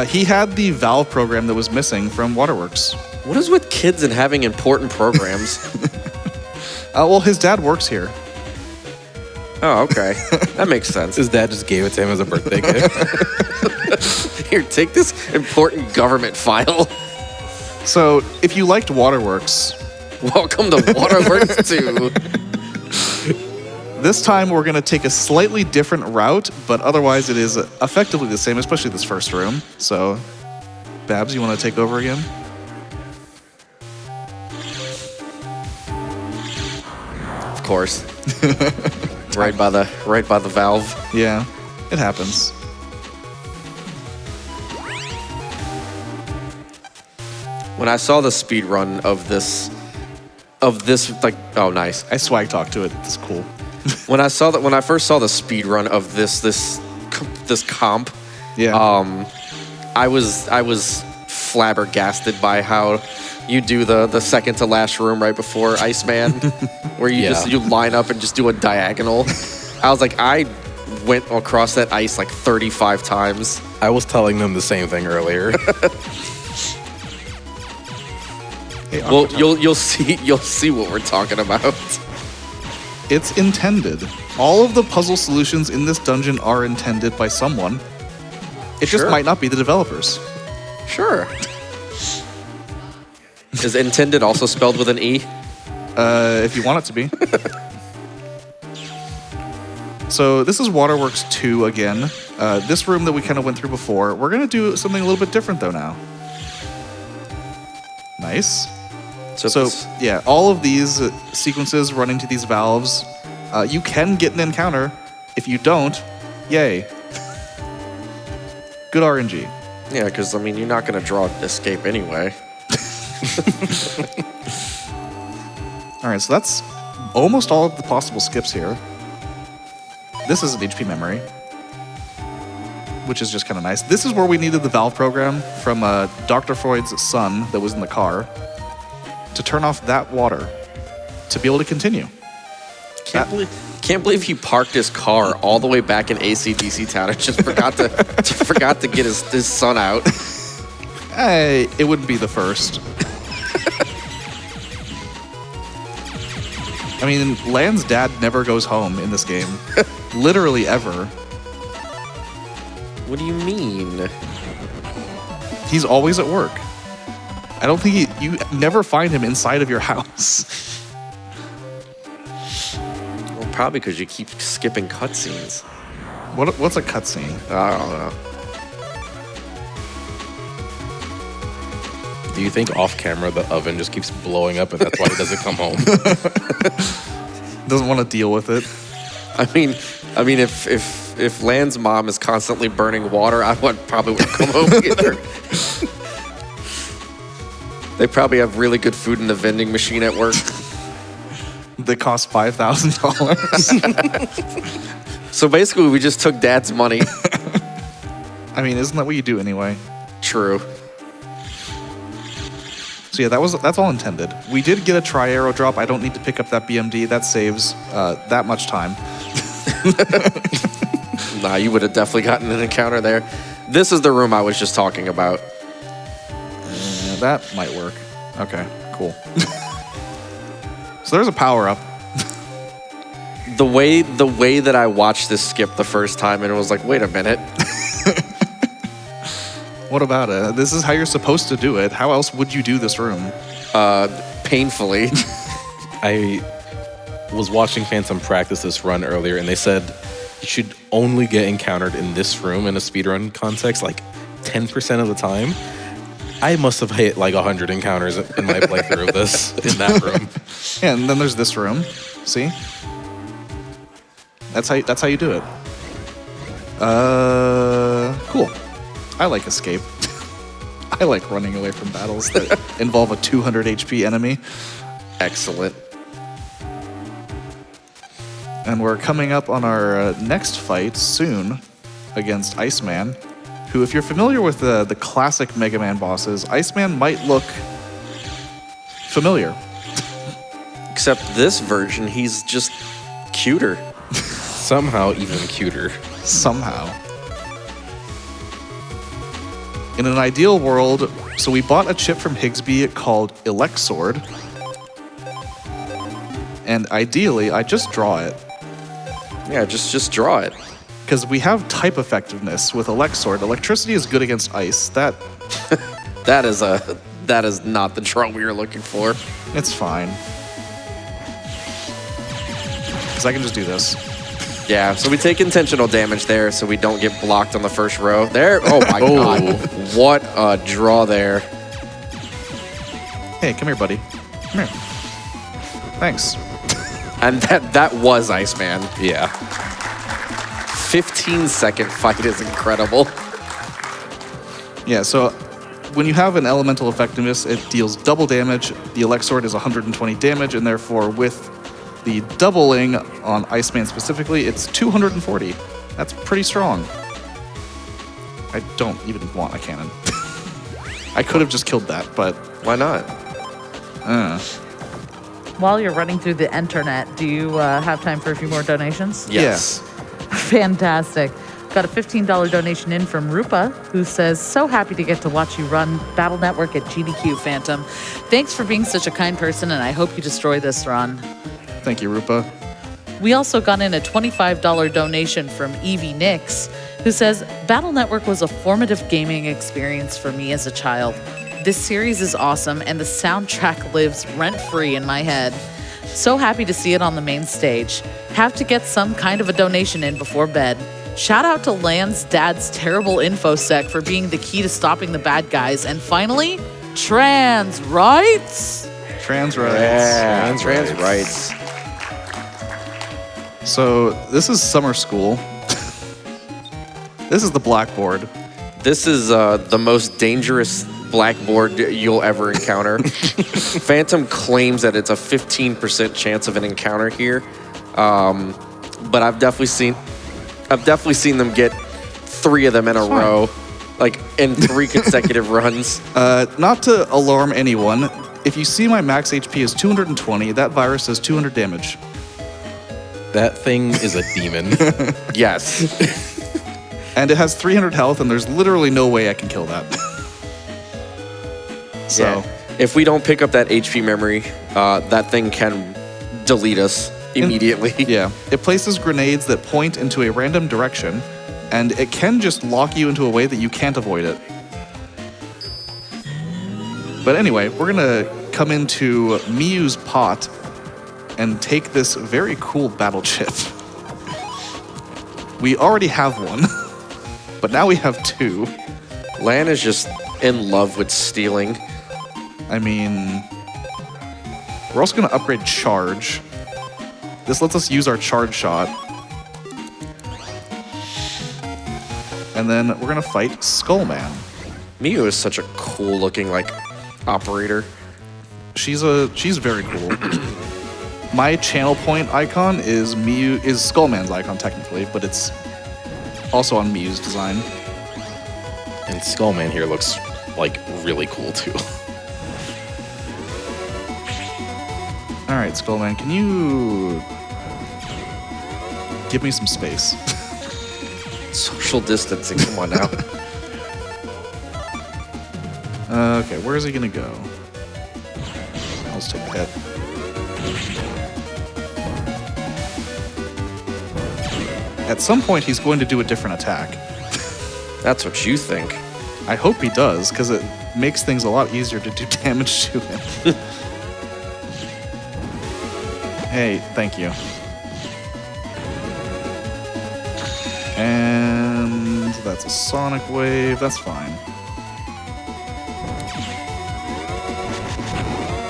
A: He had the valve program that was missing from Waterworks.
B: What is with kids and having important programs?
A: Well, his dad works here.
B: Oh, okay. That makes sense.
C: His dad just gave it to him as a birthday gift.
B: Here, take this important government file.
A: So if you liked Waterworks,
B: Welcome to Waterworks 2.
A: this time we're going to take a slightly different route, but otherwise it is effectively the same, especially this first room. So, Babs, you want to take over again?
B: Of course. right by the valve.
A: Yeah, it happens.
B: When I saw the speed run of this like, oh nice.
A: I swag talk to it. It's cool.
B: When I first saw the speed run of this comp,
A: Yeah.
B: I was flabbergasted by how you do the second to last room right before Iceman, where you line up and just do a diagonal. I was like, I went across that ice like 35 times.
C: I was telling them the same thing earlier.
A: Hey,
B: Well, you'll see what we're talking about.
A: it's intended. All of the puzzle solutions in this dungeon are intended by someone. It just
B: Sure.
A: might not be the developers.
B: Sure. Is intended also spelled with an E?
A: If you want it to be. So this is Waterworks 2 again. This room that we kind of went through before. We're going to do something a little bit different, though, now. Nice. So yeah, all of these sequences running to these valves, you can get an encounter. If you don't, yay. Good RNG.
B: Yeah, because, I mean, you're not going to draw escape anyway.
A: All right, so that's almost all of the possible skips here. This is an HP memory, which is just kind of nice. This is where we needed the valve program from Dr. Freud's son that was in the car to turn off that water to be able to continue.
B: Can't believe he parked his car all the way back in ACDC town and just forgot to get his son out.
A: Hey, it wouldn't be the first. I mean, Lan's dad never goes home in this game. Literally ever.
B: What do you mean?
A: He's always at work. I don't think you never find him inside of your house.
B: Well, probably because you keep skipping cutscenes.
A: What's a cutscene?
B: I don't know.
C: Do you think off camera the oven just keeps blowing up and that's why he doesn't come home?
A: Doesn't want to deal with it.
B: I mean, if Lan's mom is constantly burning water, I probably wouldn't come home either. They probably have really good food in the vending machine at work.
A: They cost $5,000.
B: So basically, we just took Dad's money.
A: I mean, isn't that what you do anyway?
B: True.
A: So yeah, that's all intended. We did get a tri-arrow drop. I don't need to pick up that BMD. That saves that much time.
B: Nah, you would have definitely gotten an encounter there. This is the room I was just talking about.
A: Yeah, that might work. Okay, cool. So there's a power-up.
B: The way that I watched this skip the first time and it was like, wait a minute.
A: What about it? This is how you're supposed to do it. How else would you do this room?
B: Painfully.
C: I was watching Phantom practice this run earlier, and they said you should only get encountered in this room in a speedrun context like 10% of the time. I must have hit like 100 encounters in my playthrough of this in that room.
A: Yeah, and then there's this room. See? That's how you do it. Cool. I like escape. I like running away from battles that involve a 200 HP enemy.
B: Excellent.
A: And we're coming up on our next fight soon against Iceman, who, if you're familiar with the classic Mega Man bosses, Iceman might look familiar.
B: Except this version, he's just cuter.
C: Somehow even cuter.
A: Somehow. In an ideal world, so we bought a chip from Higsby called Elexord. And ideally, I just draw it.
B: Yeah, just draw it.
A: Because we have type effectiveness with Elexord. Electricity is good against ice. That
B: is not the draw we were looking for.
A: it's fine. Because I can just do this.
B: Yeah, so we take intentional damage there so we don't get blocked on the first row. There, oh my god. What a draw there.
A: Hey, come here, buddy. Come here. Thanks.
B: And that was Iceman.
C: Yeah.
B: 15-second fight is incredible.
A: Yeah, so when you have an elemental effectiveness, it deals double damage. The Elexord is 120 damage, and therefore with the doubling on Iceman specifically, it's 240. That's pretty strong. I don't even want a cannon. I could have just killed that, but...
B: Why not?
D: While you're running through the internet, do you have time for a few more donations?
B: Yes.
D: Fantastic. Got a $15 donation in from Rupa, who says, so happy to get to watch you run Battle Network at GDQ, Phantom. Thanks for being such a kind person, and I hope you destroy this run.
A: Thank you, Rupa.
D: We also got in a $25 donation from Evie Nix, who says, Battle Network was a formative gaming experience for me as a child. This series is awesome, and the soundtrack lives rent-free in my head. So happy to see it on the main stage. Have to get some kind of a donation in before bed. Shout out to Lan's dad's terrible infosec for being the key to stopping the bad guys. And finally, trans rights?
A: Trans rights.
B: Yeah, trans rights.
A: So this is summer school. This is the blackboard.
B: This is the most dangerous blackboard you'll ever encounter. Phantom claims that it's a 15% chance of an encounter here, but I've definitely seen them get 3 of them in a row, like in 3 consecutive runs.
A: Not to alarm anyone, if you see my max HP is 220, that virus does 200 damage.
C: That thing is a demon.
B: Yes.
A: And it has 300 health, and there's literally no way I can kill that. So,
B: yeah. If we don't pick up that HP memory, that thing can delete us immediately.
A: Yeah. It places grenades that point into a random direction, and it can just lock you into a way that you can't avoid it. But anyway, we're going to come into Miyu's pot and take this very cool battle chip. We already have one, but now we have 2.
B: Lan is just in love with stealing.
A: I mean, we're also going to upgrade charge. This lets us use our charge shot. And then we're going to fight Skullman.
B: Miyu is such a cool looking operator.
A: She's very cool. My channel point icon is Skullman's icon technically, but it's also on Miyu's design.
C: And Skullman here looks really cool too.
A: All right, Skullman, can you give me some space?
B: Social distancing, come on now.
A: Okay, where is he gonna go? I'll just take the hit. At some point, he's going to do a different attack.
B: That's what you think.
A: I hope he does, because it makes things a lot easier to do damage to him. Hey, thank you. And that's a sonic wave. That's fine.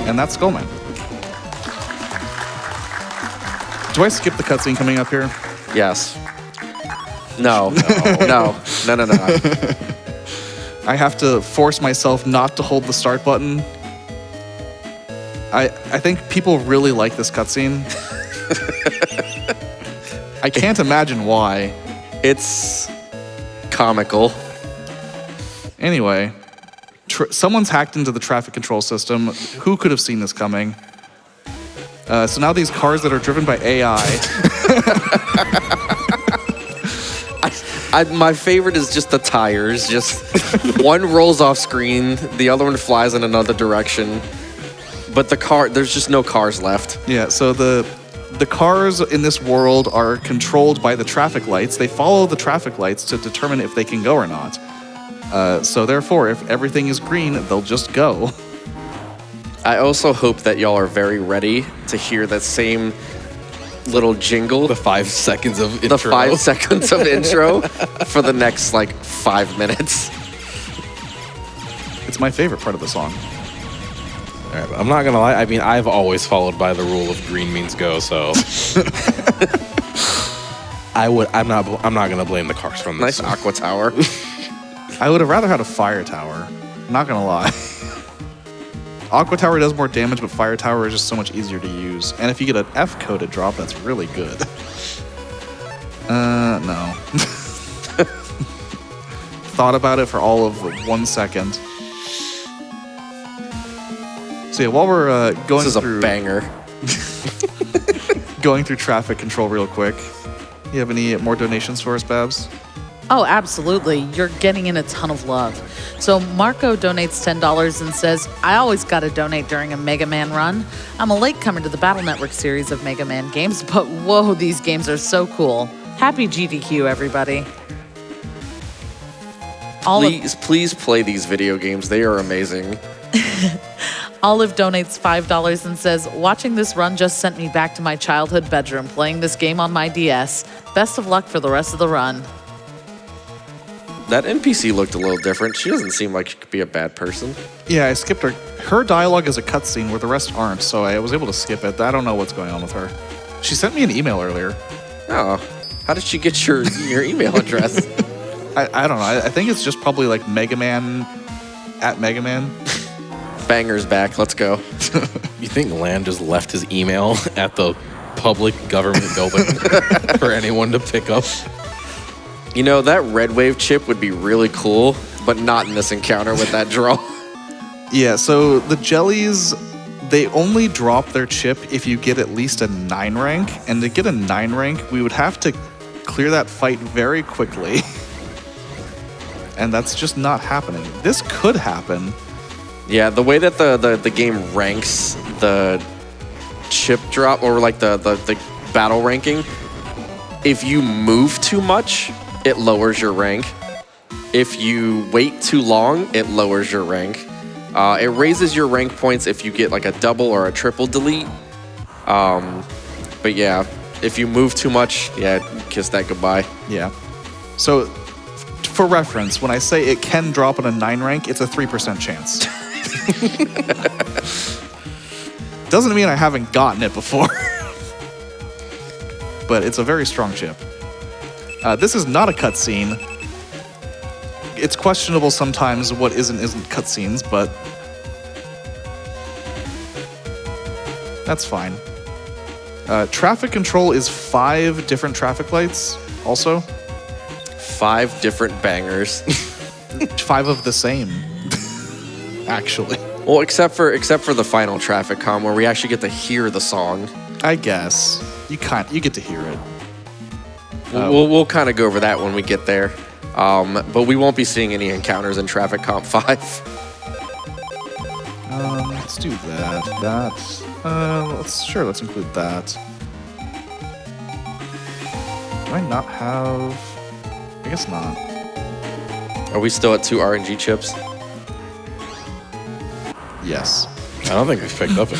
A: And that's Skullman. Do I skip the cutscene coming up here?
B: Yes. No. No.
A: I have to force myself not to hold the start button. I think people really like this cutscene. I can't imagine why.
B: It's comical.
A: Anyway, someone's hacked into the traffic control system. Who could have seen this coming? So now these cars that are driven by AI.
B: My favorite is just the tires. Just one rolls off screen, the other one flies in another direction. But there's just no cars left.
A: Yeah, so the cars in this world are controlled by the traffic lights. They follow the traffic lights to determine if they can go or not. So therefore, if everything is green, they'll just go.
B: I also hope that y'all are very ready to hear that same little jingle.
C: The 5 seconds of intro.
B: The 5 seconds of intro for the next 5 minutes.
A: It's my favorite part of the song.
C: All right, I'm not gonna lie. I mean, I've always followed by the rule of green means go. So I'm not gonna blame the cars from this.
B: Nice aqua tower.
A: I would have rather had a fire tower. Not gonna lie. Aqua Tower does more damage, but Fire Tower is just so much easier to use. And if you get an F coded drop, that's really good. No. Thought about it for all of 1 second. So yeah, while we're going
B: This is
A: through
B: a banger.
A: going through traffic control real quick, you have any more donations for us, Babs?
D: Oh, absolutely. You're getting in a ton of love. So Marco donates $10 and says, I always got to donate during a Mega Man run. I'm a latecomer to the Battle Network series of Mega Man games, but whoa, these games are so cool. Happy GDQ, everybody.
B: Please play these video games. They are amazing.
D: Olive donates $5 and says, watching this run just sent me back to my childhood bedroom playing this game on my DS. Best of luck for the rest of the run.
B: That NPC looked a little different. She doesn't seem like she could be a bad person.
A: Yeah, I skipped her. Her dialogue is a cutscene where the rest aren't, so I was able to skip it. I don't know what's going on with her. She sent me an email earlier.
B: Oh, how did she get your email address?
A: I don't know. I think it's just probably like megaman at megaman.
B: Banger's back. Let's go.
C: You think Land just left his email at the public government building for anyone to pick up?
B: You know, that red wave chip would be really cool, but not in this encounter with that draw.
A: Yeah, so the jellies, they only drop their chip if you get at least a 9 rank. And to get a 9 rank, we would have to clear that fight very quickly. And that's just not happening. This could happen.
B: Yeah, the way that the game ranks the chip drop, or like the battle ranking, if you move too much, it lowers your rank. If you wait too long, it lowers your rank. It raises your rank points if you get like a double or a triple delete. But yeah, if you move too much, yeah, kiss that goodbye.
A: Yeah. So, for reference, when I say it can drop in a 9 rank, it's a 3% chance. Doesn't mean I haven't gotten it before. But it's a very strong chip. This is not a cutscene. It's questionable sometimes what isn't cutscenes, but that's fine. Traffic control is 5 different traffic lights also.
B: 5 different bangers.
A: 5 of the same, actually.
B: Well, except for the final traffic calm where we actually get to hear the song.
A: I guess you get to hear it.
B: We'll kind of go over that when we get there. But we won't be seeing any encounters in Traffic Comp 5.
A: Let's do that. Let's include that. Do I not have? I guess not.
B: Are we still at 2 RNG chips?
A: Yes.
C: I don't think we picked up it.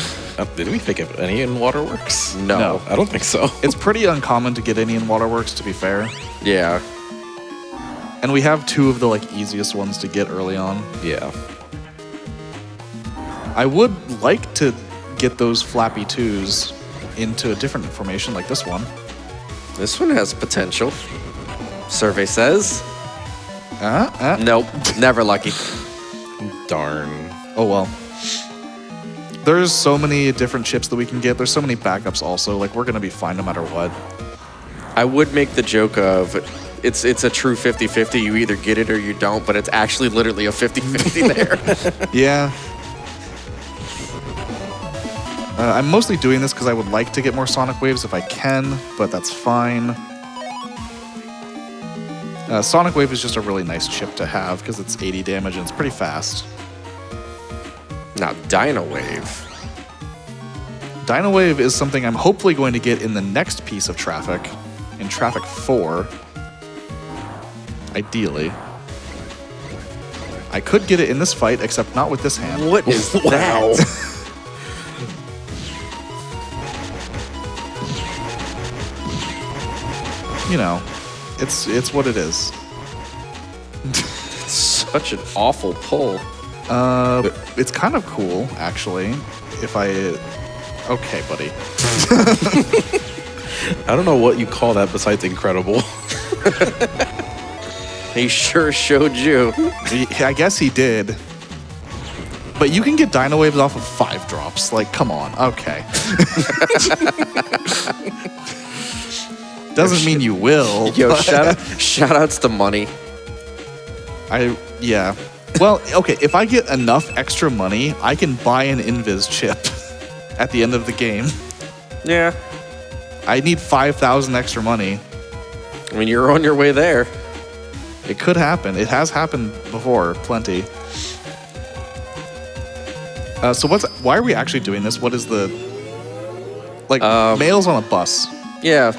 C: Did we pick up any in Waterworks?
B: No.
C: I don't think so.
A: It's pretty uncommon to get any in Waterworks, to be fair.
B: Yeah.
A: And we have 2 of the easiest ones to get early on.
C: Yeah.
A: I would like to get those flappy 2s into a different formation like this one.
B: This one has potential. Survey says. Nope. Never lucky.
C: Darn.
A: Oh well. There's so many different chips that we can get. There's so many backups also. We're going to be fine no matter what.
B: I would make the joke of it's a true 50-50. You either get it or you don't, but it's actually literally a 50-50 there.
A: Yeah. I'm mostly doing this because I would like to get more Sonic Waves if I can, but that's fine. Sonic Wave is just a really nice chip to have because it's 80 damage and it's pretty fast.
B: Now, Dino Wave.
A: Dino Wave is something I'm hopefully going to get in the next piece of Traffic, in Traffic 4. Ideally. I could get it in this fight, except not with this hand.
B: What is that?
A: You know, it's what it is.
B: Such an awful pull.
A: It's kind of cool, actually. If I... Okay, buddy.
C: I don't know what you call that besides incredible.
B: He sure showed you.
A: I guess he did. But you can get Dino Waves off of 5 drops. Come on. Okay. Doesn't mean you will.
B: Yo, shout outs to money.
A: Yeah. Well, okay, if I get enough extra money, I can buy an Invis chip at the end of the game.
B: Yeah.
A: I need 5,000 extra money.
B: I mean, you're on your way there.
A: It could happen. It has happened before, plenty. So why are we actually doing this? What is the... Mail's on a bus.
B: Yeah.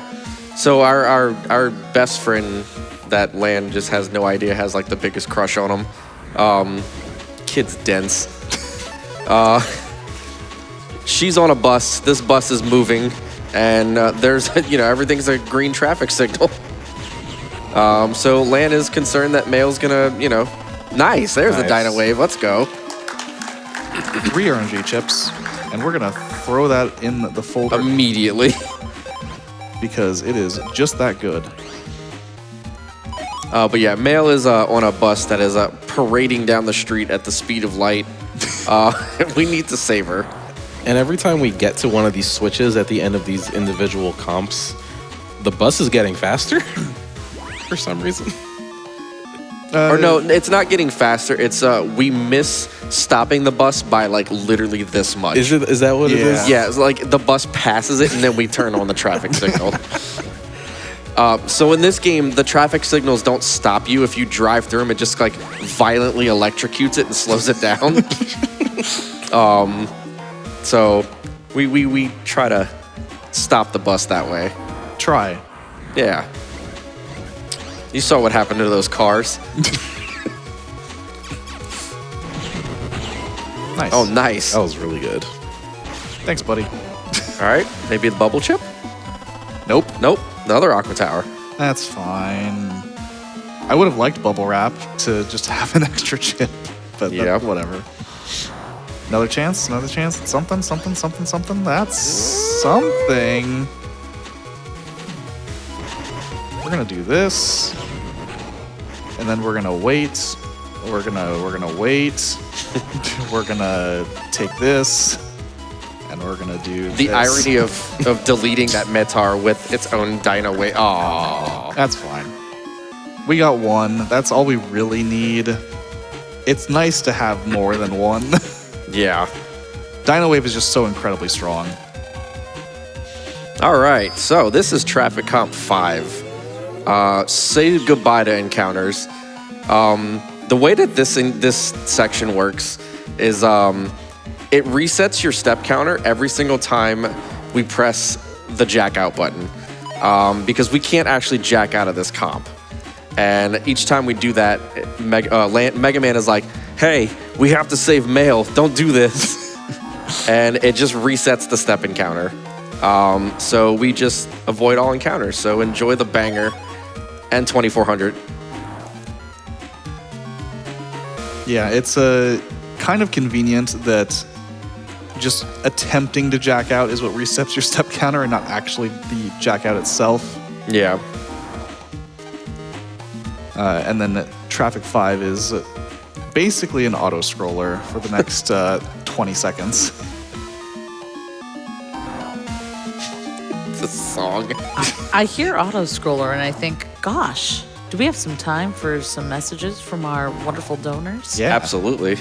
B: So our best friend that Lan just has no idea has like the biggest crush on him. Kid's dense. She's on a bus. This bus is moving, and there's everything's a green traffic signal. So Lan is concerned that Mail's gonna nice. There's the Dino Wave. Let's go.
A: 3 RNG chips, and we're gonna throw that in the folder
B: Immediately.
A: because it is just that good.
B: But yeah, Mail is on a bus that is parading down the street at the speed of light. We need to save her.
C: And every time we get to one of these switches at the end of these individual comps, the bus is getting faster for some reason.
B: Or no, it's not getting faster. It's we miss stopping the bus by like literally this much.
C: Is that what it is?
B: Yeah, it's like the bus passes it and then we turn on the traffic signal. So in this game, the traffic signals don't stop you if you drive through them. It just like violently electrocutes it and slows it down. So we try to stop the bus that way.
A: Try.
B: Yeah. You saw what happened to those cars.
A: Nice.
B: Oh, nice.
C: That was really good.
A: Thanks, buddy.
B: All right, maybe the bubble chip?
A: Nope.
B: Nope, another Aqua Tower.
A: That's fine. I would have liked bubble wrap to just have an extra chip, but
B: Yeah.
A: whatever. Another chance, another chance. Something, something, something, something. That's something. We're gonna do this, and then we're gonna wait. We're gonna wait. We're gonna take this, and we're gonna do
B: The
A: this.
B: irony of deleting that Metar with its own Dino Wave. Oh,
A: That's fine. We got one. That's all we really need. It's nice to have more than one.
B: yeah.
A: Dino Wave is just so incredibly strong.
B: All right, so this is Traffic Comp 5. Say goodbye to encounters. The way that this section works is it resets your step counter every single time we press the jack out button, because we can't actually jack out of this comp. And each time we do that, Mega Man is like, "Hey, we have to save Mail. Don't do this." And it just resets the step encounter. So we just avoid all encounters. So enjoy the banger and 2400.
A: Yeah, it's kind of convenient that just attempting to jack out is what resets your step counter and not actually the jack out itself.
B: Yeah.
A: And then Traffic 5 is basically an auto scroller for the next 20 seconds.
B: It's a song.
D: I hear auto scroller and I think, gosh, do we have some time for some messages from our wonderful donors?
A: Yeah.
B: Absolutely.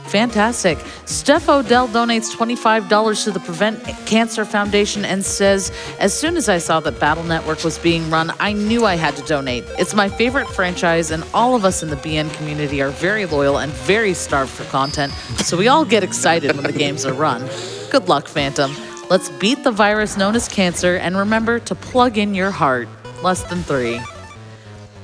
D: Fantastic. Steph Odell donates $25 to the Prevent Cancer Foundation and says, as soon as I saw that Battle Network was being run, I knew I had to donate. It's my favorite franchise, and all of us in the BN community are very loyal and very starved for content, so we all get excited when the games are run. Good luck, Phantom. Let's beat the virus known as cancer, and remember to plug in your heart. Less than 3.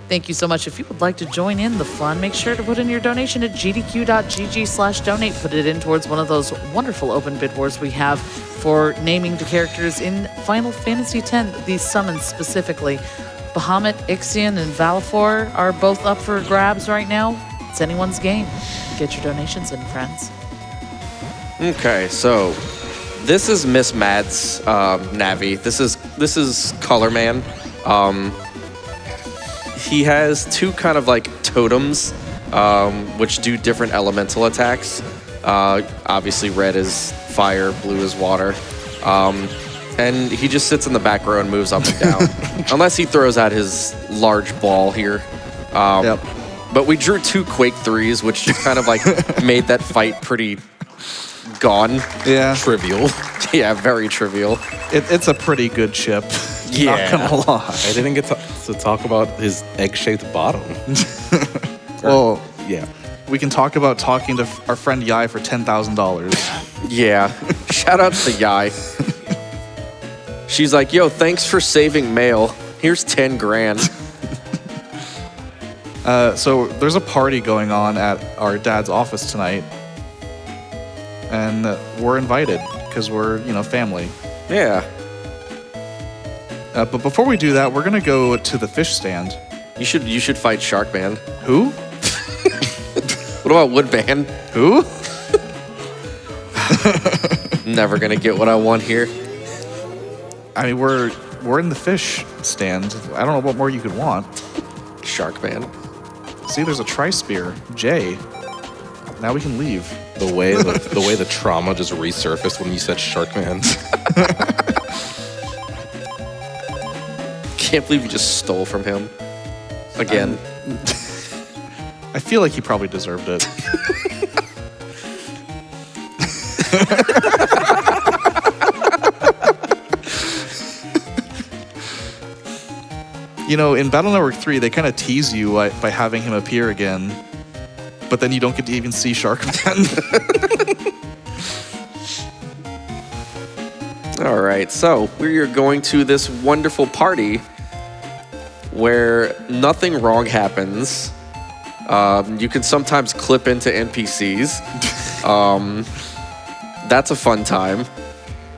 D: Thank you so much. If you would like to join in the fun, make sure to put in your donation at gdq.gg/donate. Put it in towards one of those wonderful open bid wars we have for naming the characters in Final Fantasy X, these summons specifically. Bahamut, Ixion, and Valifor are both up for grabs right now. It's anyone's game. Get your donations in, friends.
B: Okay, so this is Miss Mad's Navi. This is Color Man. He has 2 kind of like totems, which do different elemental attacks. Obviously, red is fire, blue is water. And he just sits in the back row and moves up and down, unless he throws out his large ball here.
A: Yep.
B: But we drew 2 Quake 3s, which just kind of like made that fight pretty gone.
A: Yeah.
C: Trivial.
B: Yeah, very trivial.
A: It's a pretty good chip.
B: Yeah.
A: Not gonna lie.
C: I didn't get to talk about his egg-shaped bottom.
A: Well,
C: Yeah.
A: we can talk about talking to our friend Yai for $10,000.
B: Yeah. Shout out to Yai. She's like, yo, thanks for saving Mail. Here's 10 grand.
A: So there's a party going on at our dad's office tonight, and we're invited because we're, family.
B: Yeah.
A: But before we do that, we're gonna go to the fish stand.
B: You should fight Sharkman.
A: Who?
B: What about Woodman?
A: Who?
B: Never gonna get what I want here.
A: I mean, we're in the fish stand. I don't know what more you could want.
B: Sharkman.
A: See, there's a tri-spear. Jay. Now we can leave.
C: The way the trauma just resurfaced when you said Sharkman.
B: Can't believe you just stole from him. Again.
A: I feel like he probably deserved it. In Battle Network 3, they kind of tease you by having him appear again, but then you don't get to even see Sharkman.
B: All right, so we are going to this wonderful party where nothing wrong happens. You can sometimes clip into NPCs. That's a fun time.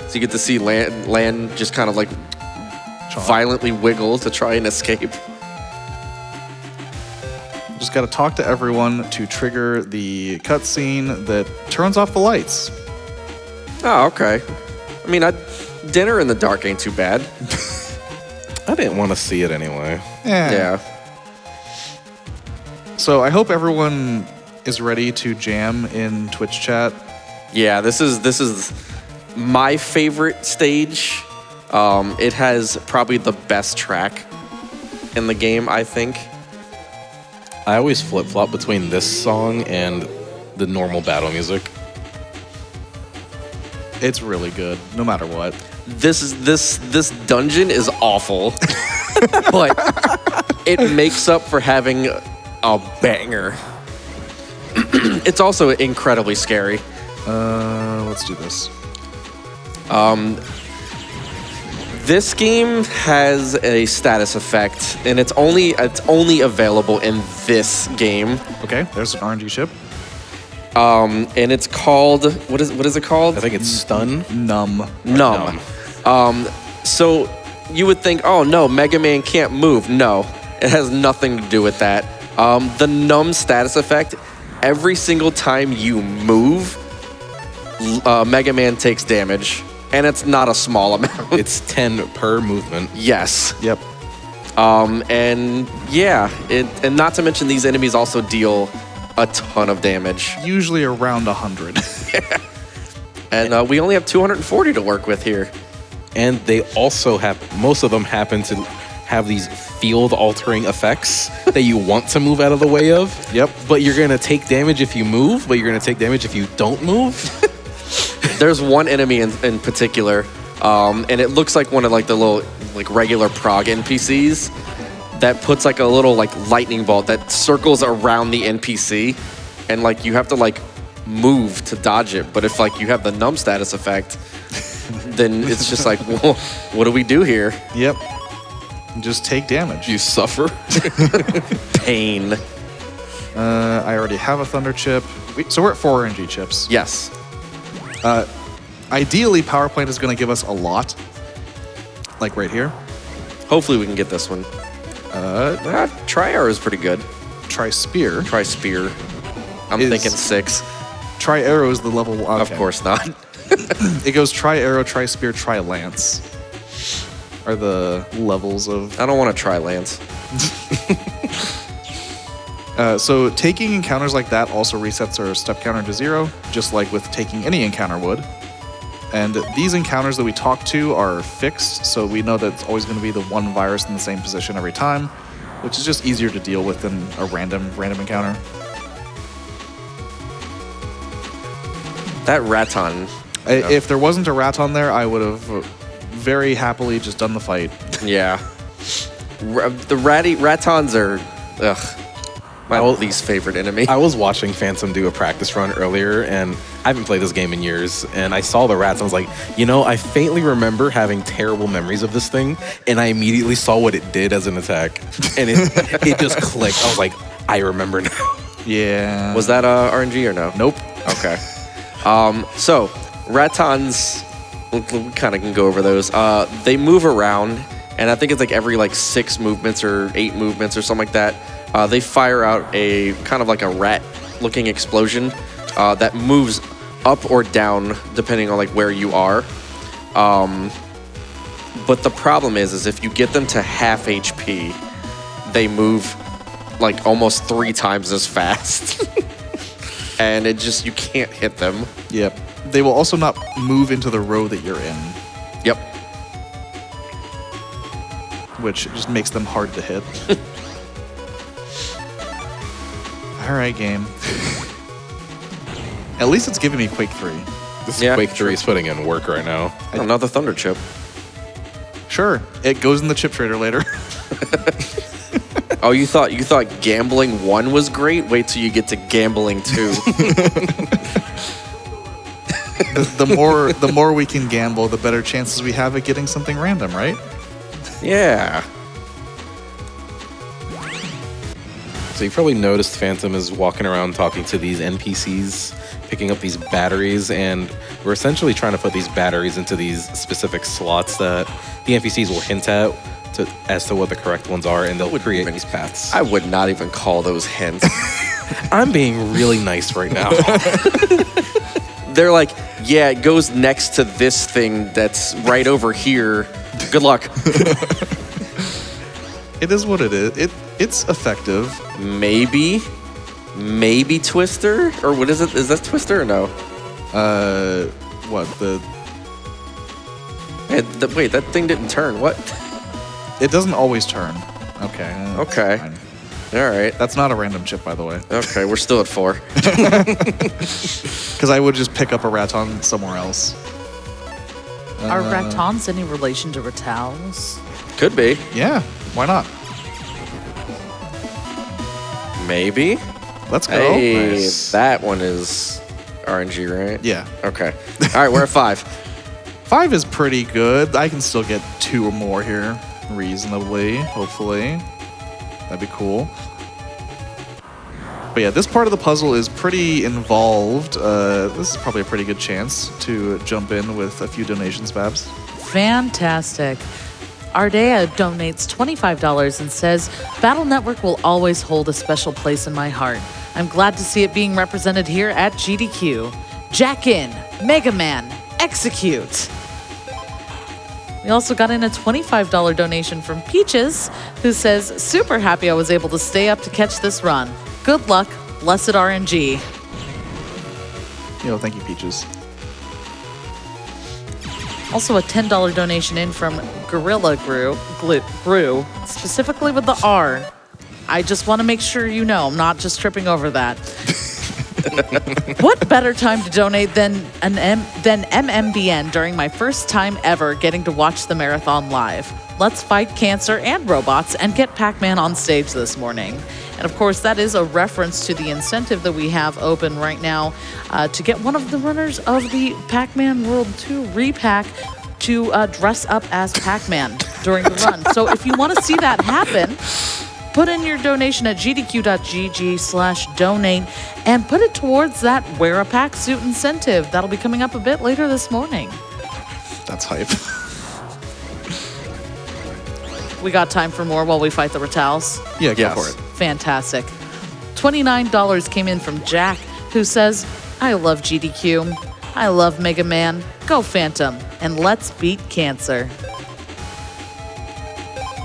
B: So you get to see land just kind of like violently wiggle to try and escape.
A: Just got to talk to everyone to trigger the cutscene that turns off the lights.
B: Oh, okay. I mean, dinner in the dark ain't too bad.
C: I didn't want to see it anyway.
B: Yeah.
A: So I hope everyone is ready to jam in Twitch chat.
B: Yeah, this is my favorite stage. It has probably the best track in the game, I think.
C: I always flip-flop between this song and the normal battle music.
A: It's really good, no matter what.
B: This dungeon is awful, but it makes up for having a banger. It's also incredibly scary.
A: Let's do this.
B: This game has a status effect, and it's only available in this game.
A: Okay, there's an RNG chip.
B: And it's called what is it called?
C: I think it's Stun.
A: Numb.
B: Numb. So you would think, oh no, Mega Man can't move. No, it has nothing to do with that. The numb status effect, every single time you move, Mega Man takes damage, and it's not a small amount.
C: It's 10 per movement.
B: Yes.
A: Yep.
B: And yeah, and not to mention these enemies also deal a ton of damage.
A: Usually around 100.
B: And we only have 240 to work with here.
C: And they also most of them happen to have these field-altering effects that you want to move out of the way of.
A: Yep.
C: But you're going to take damage if you move, but you're going to take damage if you don't move.
B: There's one enemy in particular, and it looks like one of like the little like regular prog NPCs that puts like a little like lightning bolt that circles around the NPC, and like you have to like move to dodge it. But if like you have the numb status effect, then it's just like, well, what do we do here?
A: Yep. Just take damage.
C: You suffer.
B: Pain.
A: I already have a thunder chip. So we're at 4 RNG chips.
B: Yes.
A: Ideally, power plant is going to give us a lot. Like right here.
B: Hopefully we can get this one. Tri-arrow is pretty good.
A: Tri-spear.
B: Tri-spear. I'm thinking 6.
A: Tri-arrow is the level 1.
B: Of course not.
A: It goes tri-arrow, tri-spear, tri-lance. Are the levels of...
B: I don't want to try Lance.
A: So taking encounters like that also resets our step counter to 0, just like with taking any encounter would. And these encounters that we talk to are fixed, so we know that it's always going to be the one virus in the same position every time, which is just easier to deal with than a random encounter.
B: That Raton.
A: If there wasn't a rat on there, I would have very happily just done the fight.
B: Yeah. The Ratons are my least favorite enemy.
C: I was watching Phantom do a practice run earlier, and I haven't played this game in years, and I saw the rats, and I was like, I faintly remember having terrible memories of this thing, and I immediately saw what it did as an attack, and it just clicked. I was like, I remember now.
A: Yeah.
B: Was that RNG or no?
A: Nope.
B: Okay. So Ratons, we kind of can go over those. They move around, and I think it's like every like 6 movements or 8 movements or something like that. They fire out a kind of like a rat-looking explosion that moves up or down depending on like where you are. But the problem is if you get them to half HP, they move like almost 3 times as fast. And it just, you can't hit them.
A: Yep. They will also not move into the row that you're in,
B: Yep.
A: which just makes them hard to hit. All right, game. At least it's giving me Quake 3.
C: This
B: Yeah,
C: Quake 3 is putting in work right now.
B: Another Thunder Chip.
A: Sure, it goes in the chip trader later.
B: Oh, you thought Gambling 1 was great? Wait till you get to Gambling 2.
A: the more we can gamble, the better chances we have at getting something random, right?
B: Yeah.
C: So you probably noticed Phantom is walking around talking to these NPCs, picking up these batteries, and we're essentially trying to put these batteries into these specific slots that the NPCs will hint at as to what the correct ones are, and they'll create these paths.
B: I would not even call those hints.
C: I'm being really nice right now.
B: They're like, yeah, it goes next to this thing that's right over here. Good luck.
A: It is what it is. It's effective.
B: Maybe Twister? Or what is it? Is that Twister or no?
A: What the?
B: Wait, that thing didn't turn. What?
A: It doesn't always turn. Okay.
B: Okay.
A: Fine.
B: All right.
A: That's not a random chip, by the way.
B: Okay, we're still at 4.
A: Because I would just pick up a Raton somewhere else.
D: Are Ratons any relation to Ratals?
B: Could be.
A: Yeah. Why not?
B: Maybe.
A: Let's go.
B: Hey,
A: Nice.
B: that one is RNG, right?
A: Yeah.
B: Okay. All right, we're at 5.
A: 5 is pretty good. I can still get 2 or more here, reasonably, hopefully. That'd be cool. But yeah, this part of the puzzle is pretty involved. This is probably a pretty good chance to jump in with a few donations, Babs.
D: Fantastic. Ardea donates $25 and says, Battle Network will always hold a special place in my heart. I'm glad to see it being represented here at GDQ. Jack in, Megaman, execute. We also got in a $25 donation from Peaches, who says, super happy I was able to stay up to catch this run. Good luck, blessed RNG.
A: Thank you, Peaches.
D: Also a $10 donation in from Gorilla Brew, specifically with the R. I just want to make sure you know, I'm not just tripping over that. What better time to donate than MMBN during my first time ever getting to watch the marathon live? Let's fight cancer and robots and get Pac-Man on stage this morning. And of course, that is a reference to the incentive that we have open right now to get one of the runners of the Pac-Man World 2 repack to dress up as Pac-Man during the run. So if you want to see that happen, put in your donation at gdq.gg/donate and put it towards that Wear a Pack Suit incentive. That'll be coming up a bit later this morning.
A: That's hype.
D: We got time for more while we fight the Ratals?
A: Yeah, go
B: Yes.
A: for it.
D: Fantastic. $29 came in from Jack, who says, I love GDQ. I love Mega Man. Go Phantom. And let's beat cancer.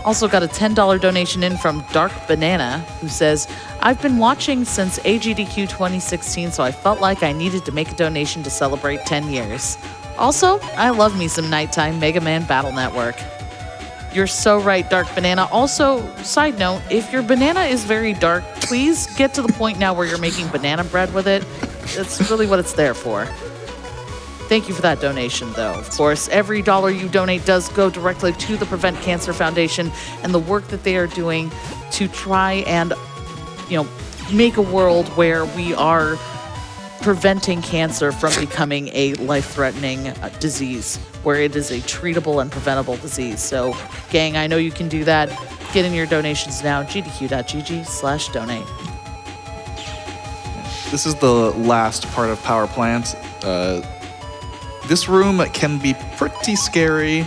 D: Also got a $10 donation in from Dark Banana, who says, I've been watching since AGDQ 2016, so I felt like I needed to make a donation to celebrate 10 years. Also, I love me some nighttime Mega Man Battle Network. You're so right, Dark Banana. Also, side note, if your banana is very dark, please get to the point now where you're making banana bread with it. That's really what it's there for. Thank you for that donation, though. Of course, every dollar you donate does go directly to the Prevent Cancer Foundation and the work that they are doing to try and, make a world where we are preventing cancer from becoming a life-threatening disease, where it is a treatable and preventable disease. So, gang, I know you can do that. Get in your donations now, gdq.gg/donate.
A: This is the last part of Power Plant. This room can be pretty scary.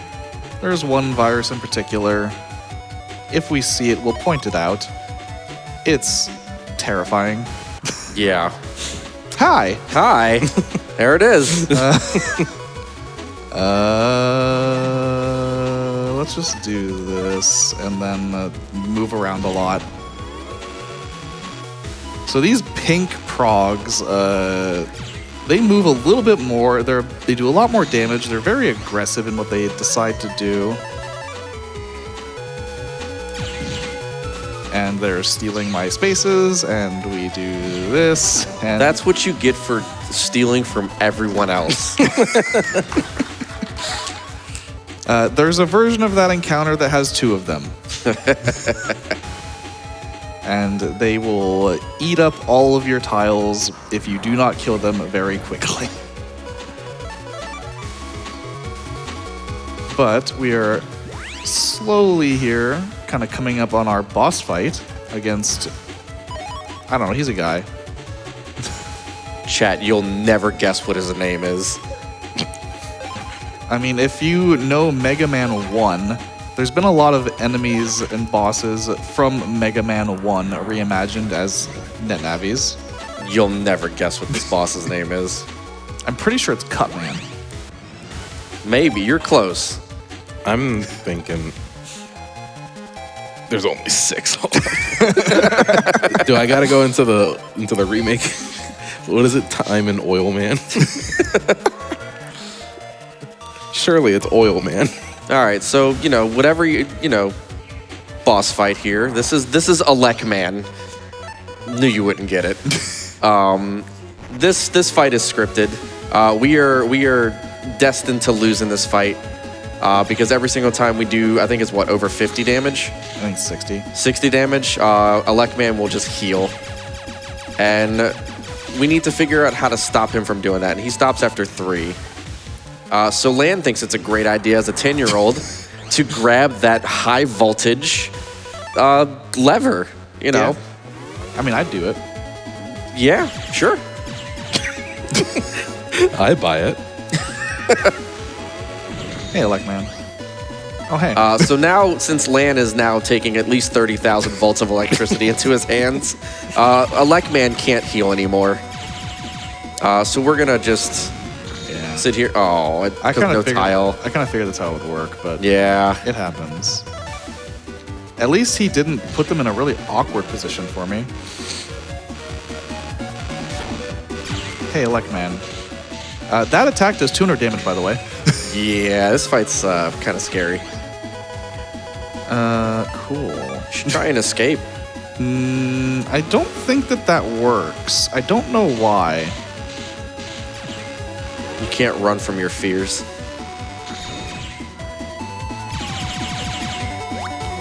A: There's one virus in particular. If we see it, we'll point it out. It's terrifying.
B: Yeah.
A: Hi.
B: Hi. There it is.
A: Let's just do this and then move around a lot. So these pink progs, they move a little bit more. They do a lot more damage. They're very aggressive in what they decide to do. And they're stealing my spaces, and we do this. And
B: That's what you get for stealing from everyone else.
A: there's a version of that encounter that has 2 of them. And they will eat up all of your tiles if you do not kill them very quickly. But we are slowly here, kind of coming up on our boss fight against, I don't know, he's a guy.
B: Chat, you'll never guess what his name is.
A: I mean, if you know Mega Man 1, there's been a lot of enemies and bosses from Mega Man 1 reimagined as NetNavis.
B: You'll never guess what this boss's name is.
A: I'm pretty sure it's Cutman.
B: Maybe, you're close.
C: I'm thinking there's only 6. Do I gotta go into the remake? What is it? Time and Oil Man? Surely it's Oil Man.
B: All right, so, whatever boss fight here. This is Alec Man. Knew you wouldn't get it. This fight is scripted. We are destined to lose in this fight because every single time we do, I think it's over 50 damage?
A: I think 60.
B: 60 damage. Alec Man will just heal. And we need to figure out how to stop him from doing that. And he stops after 3. So Lan thinks it's a great idea as a 10-year-old to grab that high voltage lever,
A: Yeah. I mean, I'd do it.
B: Yeah, sure.
C: I buy it.
A: Hey, Elecman. Oh, hey.
B: So now, since Lan is now taking at least 30,000 volts of electricity into his hands, Alec Man can't heal anymore. So we're going to just sit here. Oh,
A: I kind of
B: tile.
A: I kind of figured that's how it would work, but
B: Yeah.
A: it happens. At least he didn't put them in a really awkward position for me. Hey, Elecman. That attack does 200 damage, by the way.
B: Yeah, this fight's kind of scary.
A: Cool.
B: Should try and escape.
A: I don't think that works. I don't know why.
B: You can't run from your fears.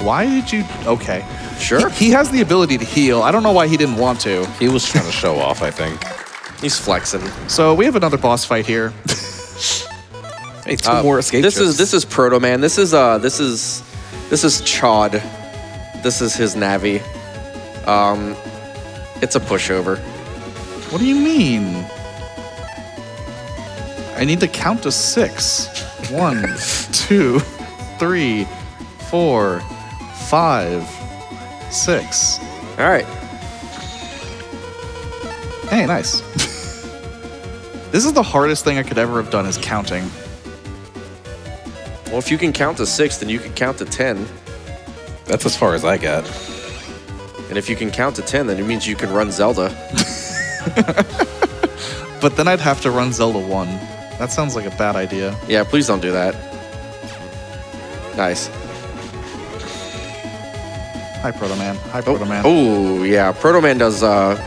A: Why did you... Okay.
B: Sure.
A: He has the ability to heal. I don't know why he didn't want to.
C: He was trying to show off, I think.
B: He's flexing.
A: So we have another boss fight here.
C: Hey, 2 more escape
B: This
C: chips.
B: is Proto Man. This is Chod. This is his Navi. It's a pushover.
A: What do you mean? I need to count to 6. 1, 2, 3, 4, 5, 6.
B: All right.
A: Hey, nice. This is the hardest thing I could ever have done is counting.
B: Well, if you can count to 6, then you can count to 10.
C: That's as far as I got.
B: And if you can count to 10, then it means you can run Zelda.
A: But then I'd have to run Zelda 1. That sounds like a bad idea.
B: Yeah, please don't do that. Nice.
A: Hi, Proto Man. Hi, Proto Man.
B: Oh, yeah. Proto Man does a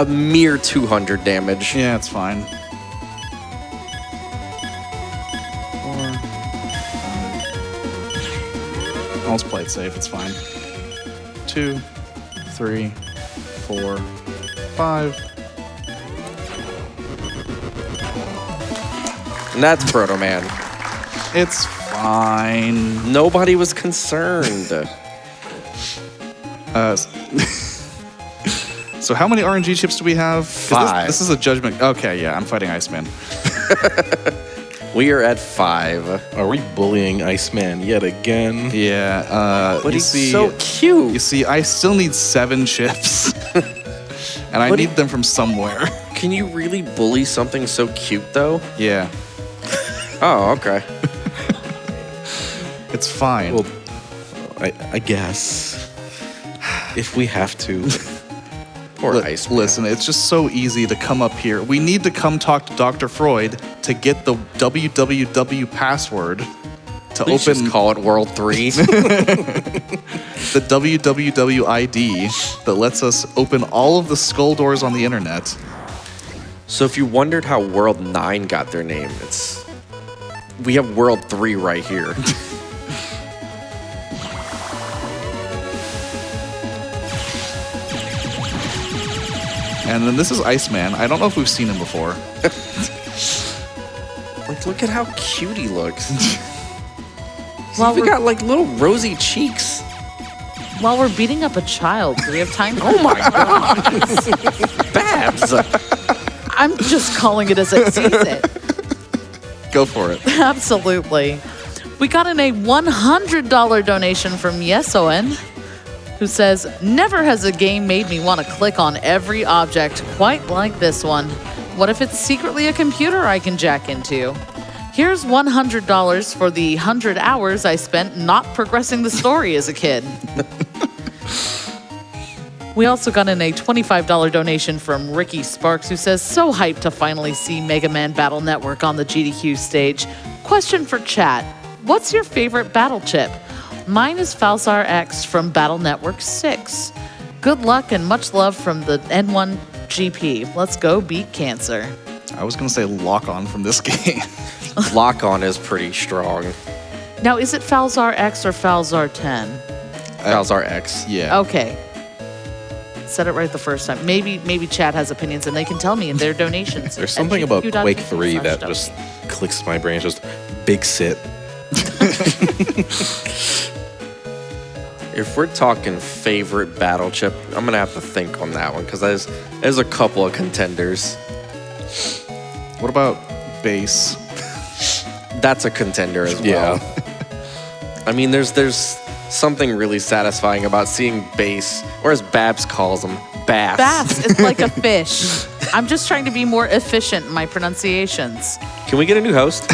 B: mere 200 damage.
A: Yeah, it's fine. 4, 5. I'll just play it safe. It's fine. 2, 3, 4, 5.
B: And that's Proto Man.
A: It's fine.
B: Nobody was
A: So how many RNG chips do we have? 'Cause
B: 5.
A: This is a judgment. Okay, yeah, I'm fighting Iceman.
B: We are at 5.
C: Are we bullying Iceman yet again?
A: Yeah.
B: But
A: you
B: he's
A: see,
B: so cute.
A: You see, I still need 7 chips. And I
B: But
A: need them from somewhere.
B: Can you really bully something so cute, though?
A: Yeah.
B: Oh, okay.
A: It's fine.
C: Well, I guess if we have to.
B: Poor Iceman.
A: Listen, it's just so easy to come up here. We need to come talk to Dr. Freud to get the www password to
B: Please
A: open
B: just call it World 3.
A: the www ID that lets us open all of the skull doors on the internet.
B: So if you wondered how World 9 got their name, we have World 3 right here.
A: And then this is Iceman. I don't know if we've seen him before.
B: Like, look at how cute he looks. He's
D: Well,
B: even
D: we're-
B: got like little rosy cheeks.
D: While we're beating up a child, do we have time for
B: Oh my god. Babs.
D: I'm just calling it as I sees it.
A: Go for it.
D: Absolutely. We got in a $100 donation from Yesoen, who says, never has a game made me want to click on every object quite like this one. What if it's secretly a computer I can jack into? Here's $100 for the 100 hours I spent not progressing the story as a kid. We also got in a $25 donation from Ricky Sparks, who says, so hyped to finally see Mega Man Battle Network on the GDQ stage. Question for chat. What's your favorite battle chip? Mine is Falzar X from Battle Network 6. Good luck and much love from the N1 GP. Let's go beat cancer.
A: I was going to say lock on from this game.
B: Lock on is pretty strong.
D: Now, is it Falzar X or Falzar 10?
B: Falzar X.
A: Yeah.
D: Okay. Said it right the first time. Maybe chat has opinions and they can tell me in their donations.
C: There's something about
D: GDQ.GG/.
C: Quake 3 that just clicks my brain. Just big sit.
B: If we're talking favorite battle chip, I'm gonna have to think on that one because there's a couple of contenders.
A: What about base?
B: That's a contender as well.
C: Yeah.
B: I mean, there's something really satisfying about seeing bass, or as Babs calls them, bass.
D: Bass. It's like a fish. I'm just trying to be more efficient in my pronunciations.
B: Can we get a new host?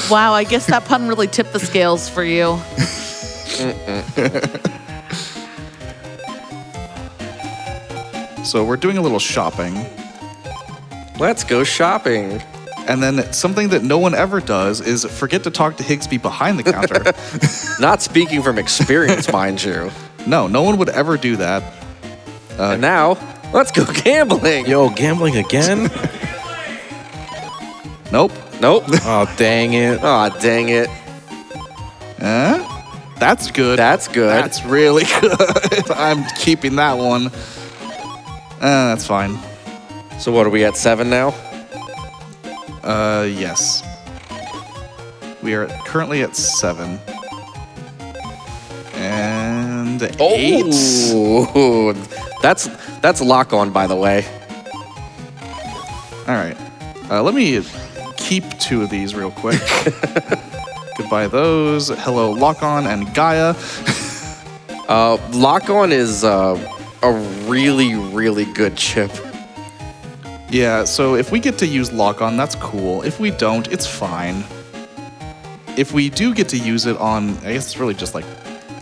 D: Wow, I guess that pun really tipped the scales for you.
A: So we're doing a little shopping.
B: Let's go shopping.
A: And then something that no one ever does is forget to talk to Higsby behind the counter.
B: Not speaking from experience, mind you.
A: No one would ever do that.
B: And now, let's go gambling.
C: Yo, gambling again?
A: Nope.
B: Nope.
C: Oh, dang it.
B: Aw, dang it.
A: That's good.
B: That's good.
A: That's really good. I'm keeping that one. That's fine.
B: So what, are we at 7 now?
A: Yes. We are currently at 7. And 8.
B: Oh, that's lock on, by the way.
A: All right. Let me keep 2 of these real quick. Goodbye those. Hello, Lock On and Gaia.
B: Lock on is a really, really good chip.
A: Yeah, so if we get to use Lock On, that's cool. If we don't, it's fine. If we do get to use it on, I guess it's really just like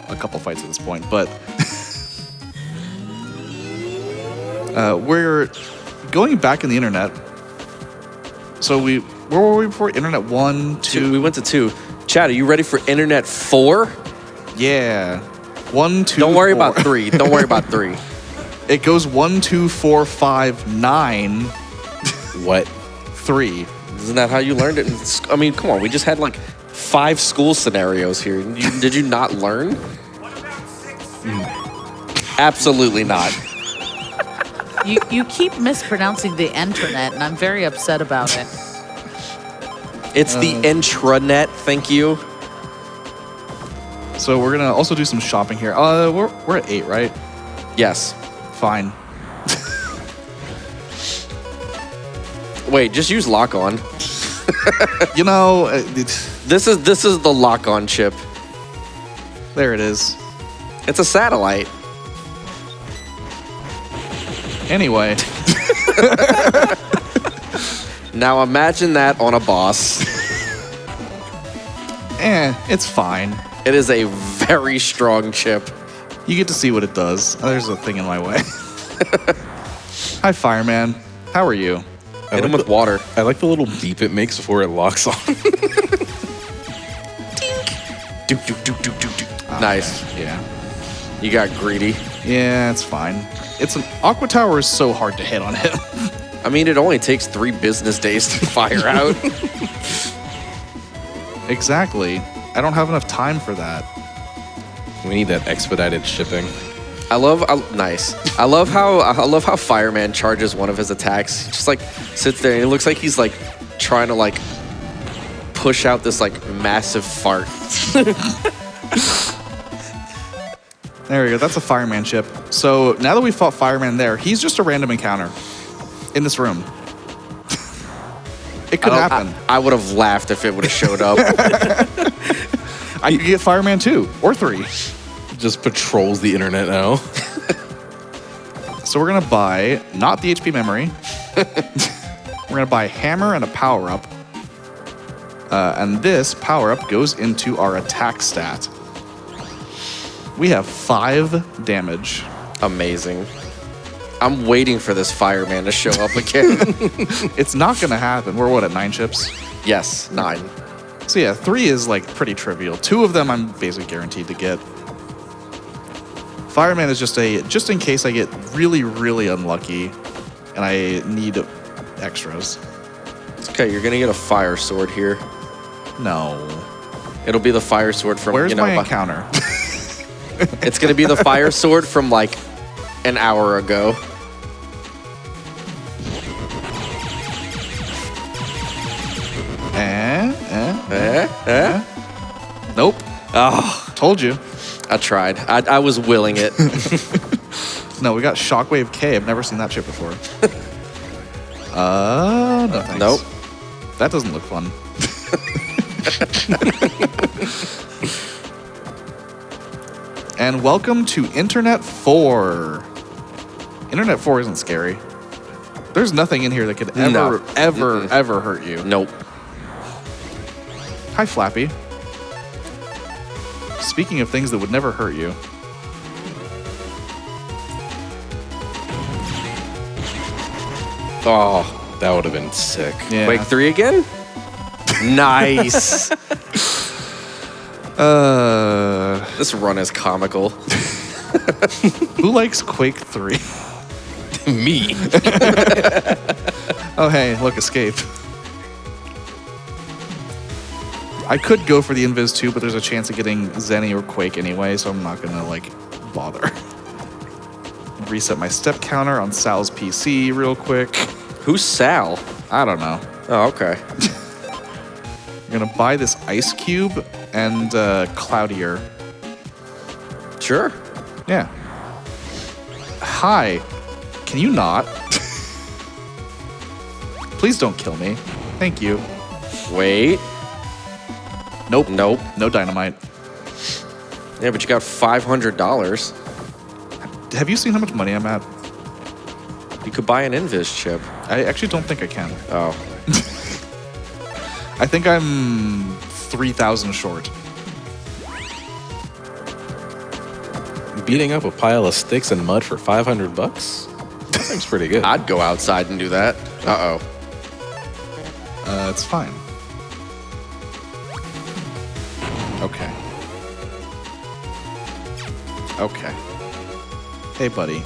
A: a couple fights at this point, but we're going back in the internet. So where were we before? Internet 1, 2?
B: We went to 2. Chad, are you ready for Internet 4?
A: Yeah. 1, 2,
B: Don't worry
A: 4.
B: about 3. Don't worry about 3.
A: It goes 1, 2, 4, 5, 9,
C: What?
A: 3.
B: Isn't that how you learned it? I mean, come on. We just had like 5 school scenarios here. Did you not learn? Absolutely not.
D: You keep mispronouncing the intranet, and I'm very upset about it.
B: It's the intranet, thank you.
A: So we're gonna also do some shopping here. We're at 8, right?
B: Yes.
A: Fine.
B: Wait, just use lock on.
A: You know,
B: This is the lock on chip.
A: there it is.
B: It's a satellite.
A: Anyway,
B: Now imagine that on a boss.
A: it's fine.
B: It is a very strong chip.
A: You get to see what it does. Oh, there's a thing in my way. Hi, Fireman. How are you?
B: Hit him with water.
C: I like the little beep it makes before it locks on.
B: Doop, doop, doop, doop, doop, doop. Nice.
A: Yeah.
B: You got greedy.
A: Yeah, it's fine. It's an Aqua Tower is so hard to hit on him.
B: I mean, it only takes 3 business days to fire out.
A: Exactly. I don't have enough time for that.
C: We need that expedited shipping.
B: Nice. I love how Fireman charges one of his attacks. He just like sits there and it looks like he's like trying to like push out this like massive fart.
A: There we go. That's a Fireman chip. So now that we fought Fireman there, he's just a random encounter in this room. It could happen.
B: I would have laughed if it would have showed up.
A: I could get Fireman 2 or 3.
C: Just patrols the internet now.
A: So we're gonna buy not the HP memory. We're gonna buy a hammer and a power up. And this power up goes into our attack stat. We have 5 damage.
B: Amazing. I'm waiting for this Fireman to show up again.
A: It's not gonna happen. We're what, at 9 chips?
B: Yes, 9.
A: So yeah, 3 is like pretty trivial. 2 of them I'm basically guaranteed to get. Fireman is just in case I get really, really unlucky and I need extras.
B: It's okay, you're gonna get a fire sword here.
A: No.
B: It'll be the fire sword from
A: Where's my encounter?
B: It's gonna be the fire sword from like an hour ago.
A: Nope.
B: Oh,
A: Told you.
B: I tried. I was willing it.
A: No, we got Shockwave K. I've never seen that chip before. No thanks.
B: Nope.
A: That doesn't look fun. And welcome to Internet 4. Internet 4 isn't scary. There's nothing in here that could ever hurt you.
B: Nope.
A: Hi, Flappy. Speaking of things that would never hurt you.
C: Oh, that would have been sick.
A: Yeah.
B: Quake 3 again? Nice. This run is comical.
A: Who likes Quake 3?
C: Me.
A: Oh, hey, look, escape. I could go for the Invis 2, but there's a chance of getting Zenny or Quake anyway, so I'm not gonna, like, bother. Reset my step counter on Sal's PC real quick.
B: Who's Sal?
A: I don't know.
B: Oh, okay.
A: I'm gonna buy this Ice Cube and Cloudier.
B: Sure.
A: Yeah. Hi. Can you not? Please don't kill me. Thank you.
B: Wait.
A: Nope.
B: Nope.
A: No dynamite.
B: Yeah, but you got $500.
A: Have you seen how much money I'm at?
B: You could buy an Invis chip.
A: I actually don't think I can.
B: Oh.
A: I think I'm 3,000 short.
C: Beating up a pile of sticks and mud for $500? That seems pretty good.
B: I'd go outside and do that. Uh-oh.
A: It's fine. Okay. Okay. Hey, buddy.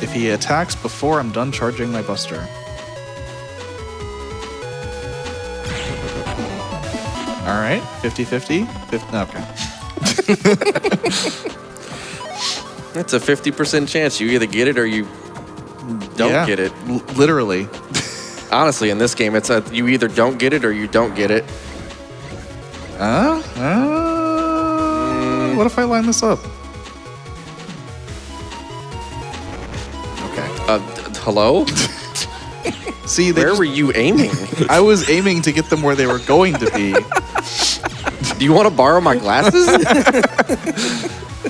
A: If he attacks before I'm done charging my buster. All right, 50-50. Okay.
B: That's a 50% chance you either get it or you don't
A: Yeah,
B: get it.
A: literally.
B: Honestly, in this game, it's you either don't get it or you don't get it.
A: What if I line this up? Okay.
B: Hello?
A: See,
B: Where were you aiming?
A: I was aiming to get them where they were going to be.
B: Do you want to borrow my glasses?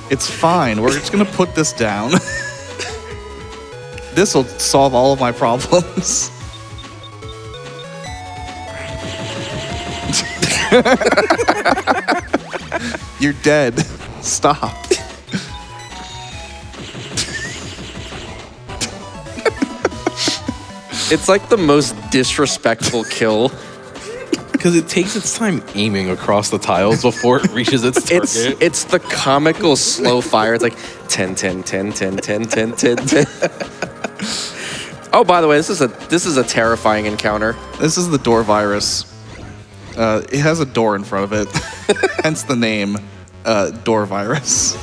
A: It's fine. We're just gonna put this down. This will solve all of my problems. You're dead. Stop.
B: It's like the most disrespectful kill.
C: Because it takes its time aiming across the tiles before it reaches its target.
B: It's the comical slow fire. It's like 10, 10, 10, 10, 10, 10, 10, 10. Oh, by the way, this is a terrifying encounter.
A: This is the door virus. It has a door in front of it, hence the name, door virus.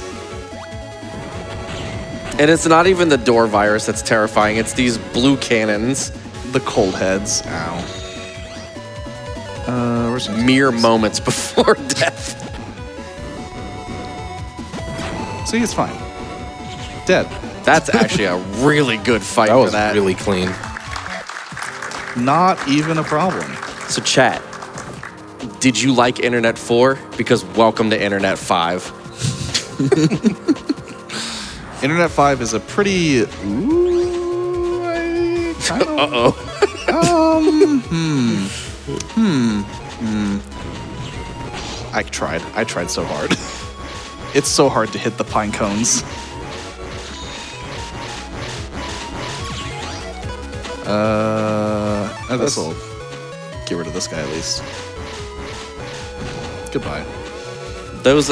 B: And it's not even the door virus that's terrifying. It's these blue cannons.
A: The cold heads. Ow. Where's the
B: Mere moments before death.
A: See, it's fine. Dead.
B: That's actually a really good fight
C: That
B: for
C: was
B: that.
C: really clean.
A: Not even a problem.
B: So chat, did you like Internet 4? Because welcome to Internet 5.
A: Internet 5 is a pretty. Ooh, I kind of.
B: Uh-oh.
A: I tried. I tried so hard. It's so hard to hit the pine cones. This will get rid of this guy at least. Goodbye.
B: Those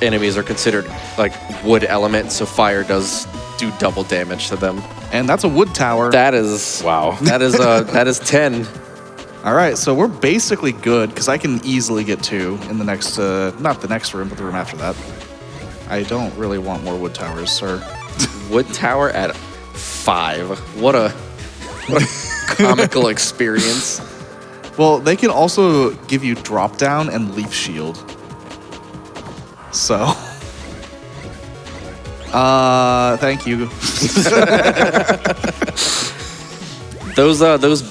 B: enemies are considered like wood elements, so fire does do double damage to them.
A: And that's a wood tower.
B: That is
C: Wow.
B: That is 10.
A: All right, so we're basically good because I can easily get 2 in the next, not the next room, but the room after that. I don't really want more wood towers, sir.
B: Wood tower at 5. What a comical experience.
A: Well, they can also give you drop down and leaf shield. So, thank you.
B: Those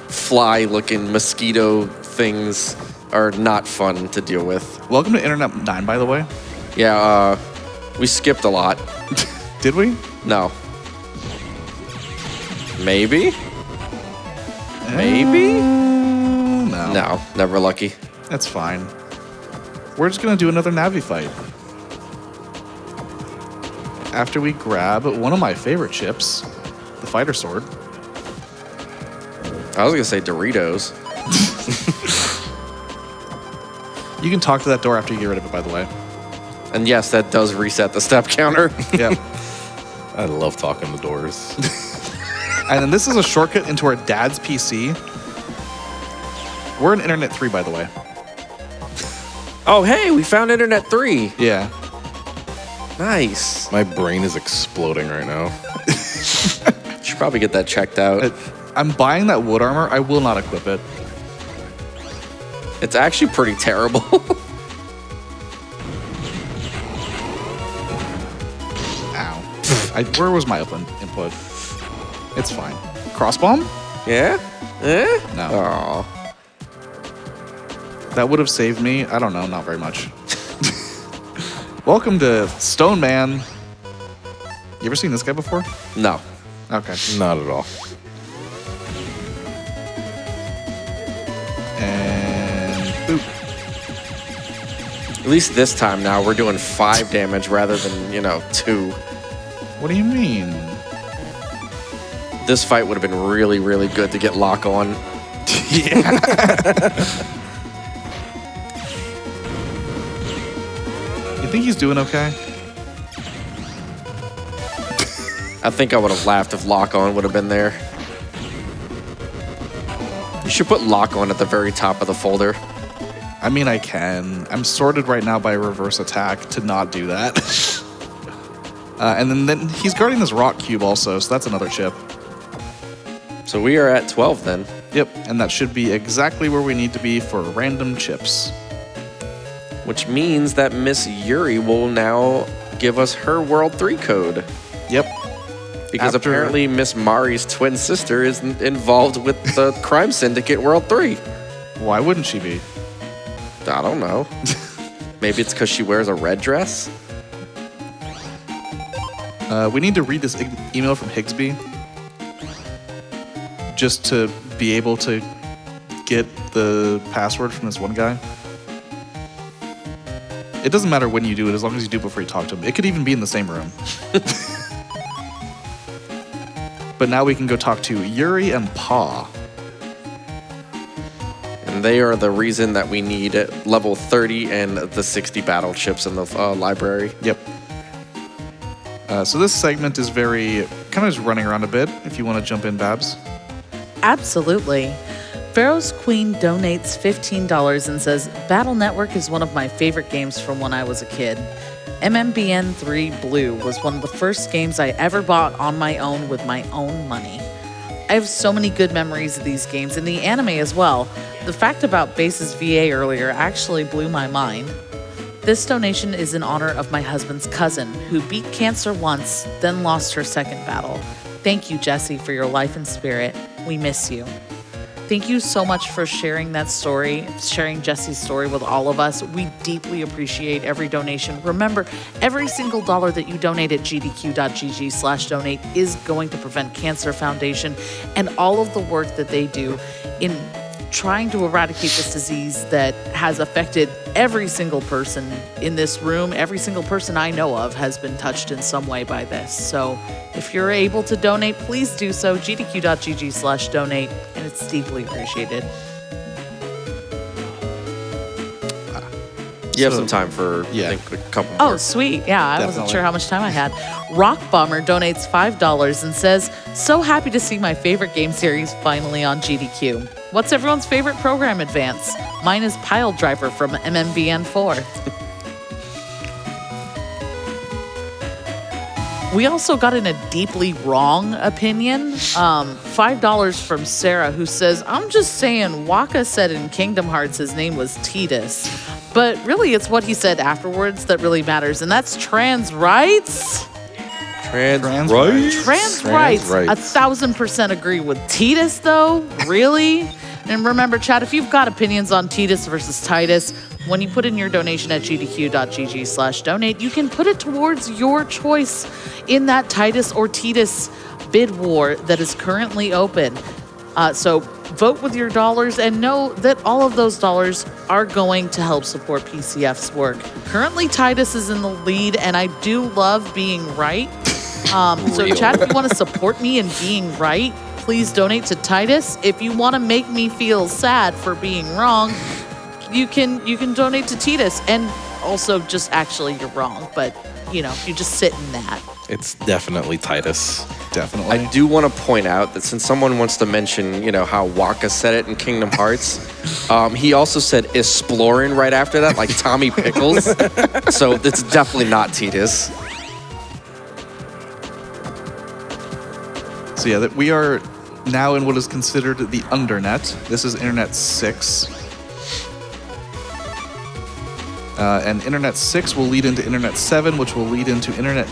B: fly-looking mosquito things are not fun to deal with.
A: Welcome to Internet 9, by the way.
B: Yeah, we skipped a lot.
A: Did we?
B: No. Maybe? Maybe?
A: No.
B: No, never lucky.
A: That's fine. We're just gonna do another Navi fight. After we grab one of my favorite chips, the fighter sword.
B: I was gonna say Doritos.
A: You can talk to that door after you get rid of it, by the way.
B: And yes, that does reset the step counter.
A: Yep.
C: I love talking to doors.
A: And then this is a shortcut into our dad's PC. We're in Internet 3, by the way.
B: Oh, hey, we found Internet 3.
A: Yeah.
B: Nice.
C: My brain is exploding right now.
B: Should probably get that checked out.
A: I'm buying that wood armor. I will not equip it.
B: It's actually pretty terrible.
A: Ow. Where was my input? It's fine. Crossbomb?
B: Yeah? Eh?
A: No.
B: Aw.
A: That would have saved me. I don't know. Not very much. Welcome to Stone Man. You ever seen this guy before?
B: No.
A: Okay.
C: Not at all.
A: And boop.
B: At least this time now we're doing 5 damage rather than, 2.
A: What do you mean?
B: This fight would have been really, really good to get lock on.
A: Yeah. You think he's doing okay?
B: I think I would have laughed if lock on would have been there. You should put lock on at the very top of the folder.
A: I mean, I can. I'm sorted right now by reverse attack to not do that. And then he's guarding this rock cube also, so that's another chip.
B: So we are at 12 then.
A: Yep, and that should be exactly where we need to be for random chips.
B: Which means that Miss Yuri will now give us her World 3 code.
A: Yep.
B: Because
A: After-
B: apparently Miss Mari's twin sister is involved with the crime syndicate World 3.
A: Why wouldn't she be?
B: I don't know. Maybe it's because she wears a red dress?
A: We need to read this email from Higsby just to be able to get the password from this one guy. It doesn't matter when you do it, as long as you do it before you talk to him. It could even be in the same room. But now we can go talk to Yuri and Pa.
B: And they are the reason that we need level 30 and the 60 battle chips in the library.
A: Yep. So this segment is very, kind of just running around a bit, if you want to jump in, Babs.
D: Absolutely. Pharaoh's Queen donates $15 and says, Battle Network is one of my favorite games from when I was a kid. MMBN 3 Blue was one of the first games I ever bought on my own with my own money. I have so many good memories of these games and the anime as well. The fact about Base's VA earlier actually blew my mind. This donation is in honor of my husband's cousin, who beat cancer once, then lost her second battle. Thank you, Jesse, for your life and spirit. We miss you. Thank you so much for sharing that story, sharing Jesse's story with all of us. We deeply appreciate every donation. Remember, every single dollar that you donate at gdq.gg/donate is going to Prevent Cancer Foundation and all of the work that they do in trying to eradicate this disease that has affected every single person in this room. Every single person I know of has been touched in some way by this. So if you're able to donate, please do so. gdq.gg/donate, and it's deeply appreciated.
B: You have
A: So-
B: some time for
A: Yeah.
B: I think, a couple
D: Oh,
B: more.
D: sweet. Yeah, I wasn't
A: Definitely.
D: sure how much time I had. Rock Bomber donates $5 and says, so happy to see my favorite game series finally on GDQ. What's everyone's favorite program advance? Mine is Pile Driver from MMVN 4. We also got in a deeply wrong opinion. $5 from Sarah, who says, I'm just saying Waka said in Kingdom Hearts his name was Tidus. But really, it's what he said afterwards that really matters, and that's trans rights.
B: Trans
A: Trans
B: rights?
D: Trans rights. 1,000% agree with Tidus, though. Really? And remember, Chad, if you've got opinions on Tidus versus Titus, when you put in your donation at gdq.gg/donate, you can put it towards your choice in that Titus or Tidus bid war that is currently open. So vote with your dollars and know that all of those dollars are going to help support PCF's work. Currently, Titus is in the lead, and I do love being right. So, Chad, if you want to support me in being right, please donate to Titus. If you want to make me feel sad for being wrong, you can donate to Titus. And also, just actually, you're wrong, but you just sit in that.
C: It's definitely Titus.
A: Definitely.
B: I do want to point out that since someone wants to mention, how Waka said it in Kingdom Hearts, he also said "exploring" right after that, like Tommy Pickles. So it's definitely not Titus.
A: So yeah, that we are now in what is considered the undernet. This is Internet 6. And Internet 6 will lead into Internet 7, which will lead into Internet...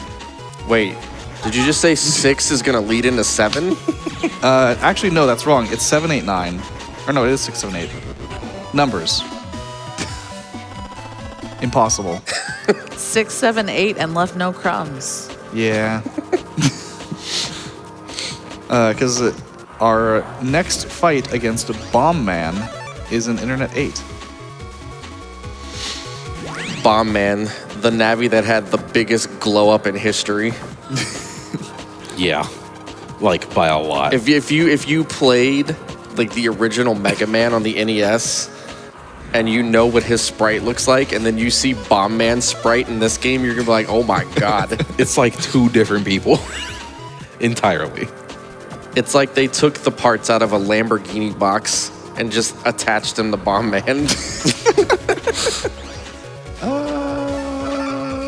B: Wait, did you just say 6 is going to lead into 7?
A: Actually, no, that's wrong. It's 7, 8, 9. Or no, it is 6, 7, 8. Numbers. Impossible.
D: 6, 7, 8, and left no crumbs.
A: Yeah. Because our next fight against Bomb Man is in Internet 8.
B: Bomb Man, the Navi that had the biggest glow up in history.
C: Yeah, like by a lot.
B: If you played like the original Mega Man on the NES, and you know what his sprite looks like, and then you see Bomb Man's sprite in this game, you're gonna be like, oh my god.
C: It's like two different people entirely.
B: It's like they took the parts out of a Lamborghini box and just attached them to Bomb Man.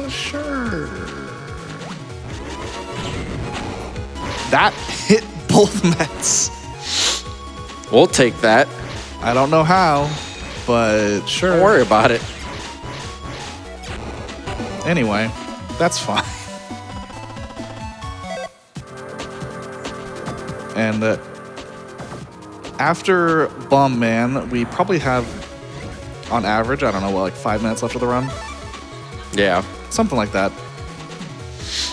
A: Sure. That hit both Mets.
B: We'll take that.
A: I don't know how, but sure.
B: Don't worry about it.
A: Anyway, that's fine. And after Bomb Man, we probably have, on average, I don't know, like 5 minutes left of the run?
B: Yeah.
A: Something like that.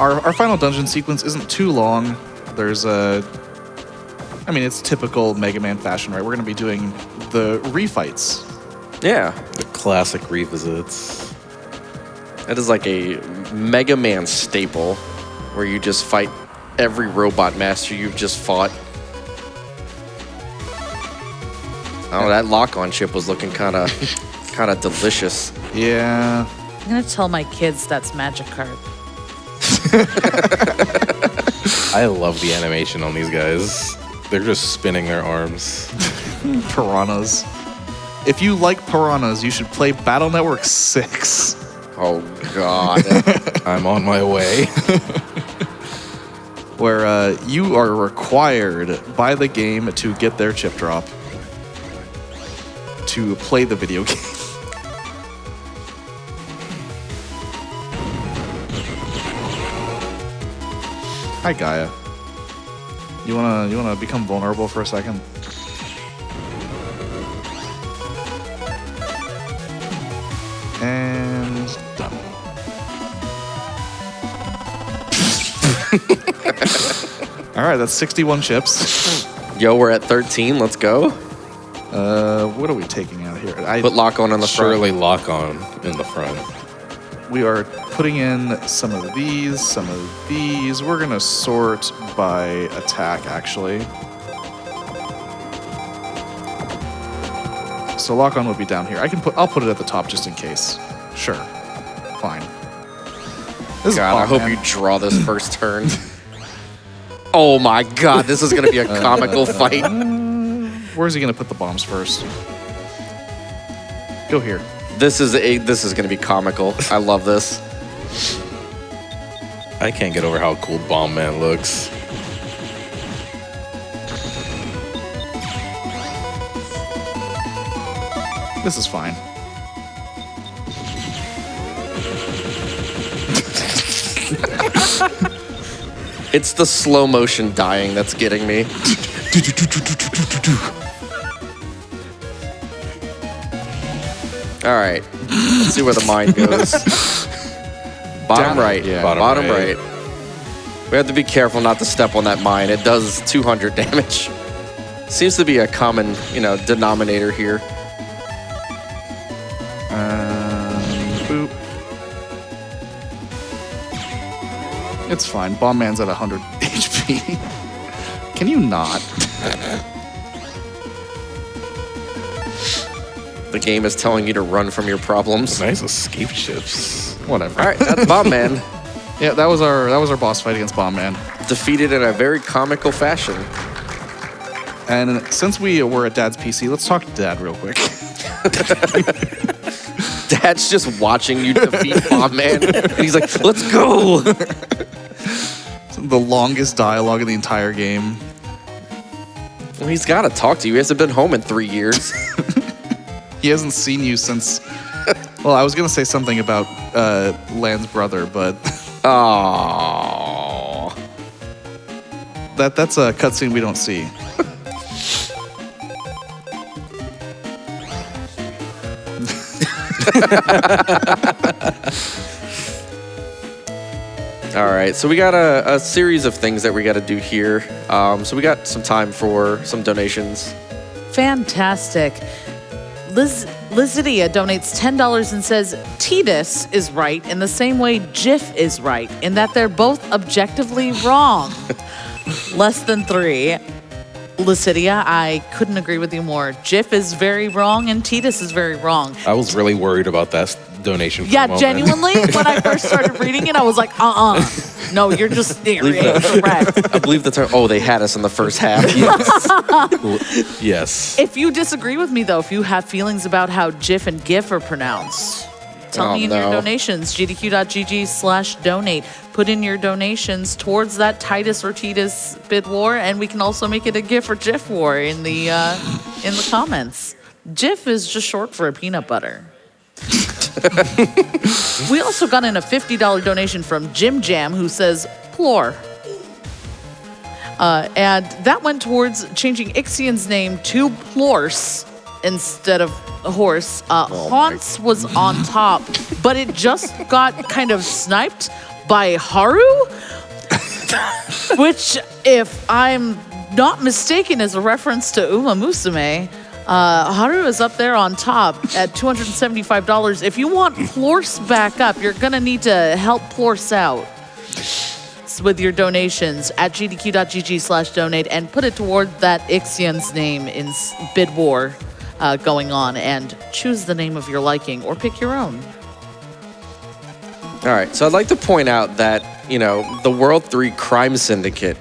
A: Our final dungeon sequence isn't too long. There's I mean, it's typical Mega Man fashion, right? We're going to be doing the refights.
B: Yeah.
C: The classic revisits.
B: That is like a Mega Man staple where you just fight every robot master you've just fought. Oh, that lock-on chip was looking kind of delicious.
A: Yeah.
D: I'm going to tell my kids that's Magikarp.
C: I love the animation on these guys. They're just spinning their arms.
A: Piranhas. If you like piranhas, you should play Battle Network 6.
B: Oh, God.
C: I'm on my way.
A: Where you are required by the game to get their chip drop to play the video game. Hi, Gaia. You wanna become vulnerable for a second? And done. All right, that's 61 chips.
B: Yo, we're at 13. Let's go.
A: What are we taking out here?
B: Put lock-on in the front.
C: Surely lock on in the front.
A: We are putting in some of these, some of these. We're gonna sort by attack, actually. So lock-on would be down here. I'll put it at the top just in case. Sure, fine. This
B: God, I
A: is
B: hope you draw this first turn. Oh my God, this is gonna be a comical fight.
A: Where's he gonna put the bombs first? Go here.
B: This is gonna be comical. I love this.
C: I can't get over how cool Bomb Man looks.
A: This is fine.
B: It's the slow motion dying that's getting me. All right, let's see where the mine goes. Bottom
A: Down,
B: right,
A: yeah.
B: bottom right. We have to be careful not to step on that mine. It does 200 damage. Seems to be a common, denominator here.
A: Boop. It's fine. Bomb Man's at 100 HP. Can you not?
B: The game is telling you to run from your problems.
C: Nice escape chips.
A: Whatever.
B: All right, that's Bomb Man.
A: Yeah, that was our boss fight against Bomb Man.
B: Defeated in a very comical fashion.
A: And since we were at Dad's PC, let's talk to Dad real quick.
B: Dad's just watching you defeat Bomb Man. And he's like, let's go.
A: The longest dialogue in the entire game.
B: Well, he's got to talk to you. He hasn't been home in 3 years.
A: He hasn't seen you since... Well, I was going to say something about Lan's brother, but...
B: Aww.
A: That's a cutscene we don't see.
B: All right, so we got a series of things that we got to do here. So we got some time for some donations.
D: Fantastic. Lizidia donates $10 and says, Tidus is right in the same way Jif is right, in that they're both objectively wrong. Less than 3. Lizidia, I couldn't agree with you more. Jif is very wrong and Tidus is very wrong.
C: I was really worried about that donation for a
D: Yeah,
C: moment.
D: genuinely, when I first started reading it, I was like, no, you're just incorrect.
B: I believe the term. Oh, they had us in the first half.
C: Yes.
D: If you disagree with me, though, if you have feelings about how Jif and GIF are pronounced, Tell me in your
B: no.
D: donations, gdq.gg/donate. Put in your donations towards that Titus Ortiz bid war, and we can also make it a GIF or GIF war in the comments. GIF is just short for a peanut butter. We also got in a $50 donation from Jim Jam, who says, Plor. And that went towards changing Ixion's name to Plorse instead of horse. Haunts was on top, but it just got kind of sniped by Haru, which, if I'm not mistaken, is a reference to Uma Musume. Haru is up there on top at $275. If you want Plorse back up, you're going to need to help Plorse out with your donations at gdq.gg/donate and put it toward that Ixion's name in bid war going on, and choose the name of your liking or pick your own.
B: All right, so I'd like to point out that, the World 3 Crime Syndicate,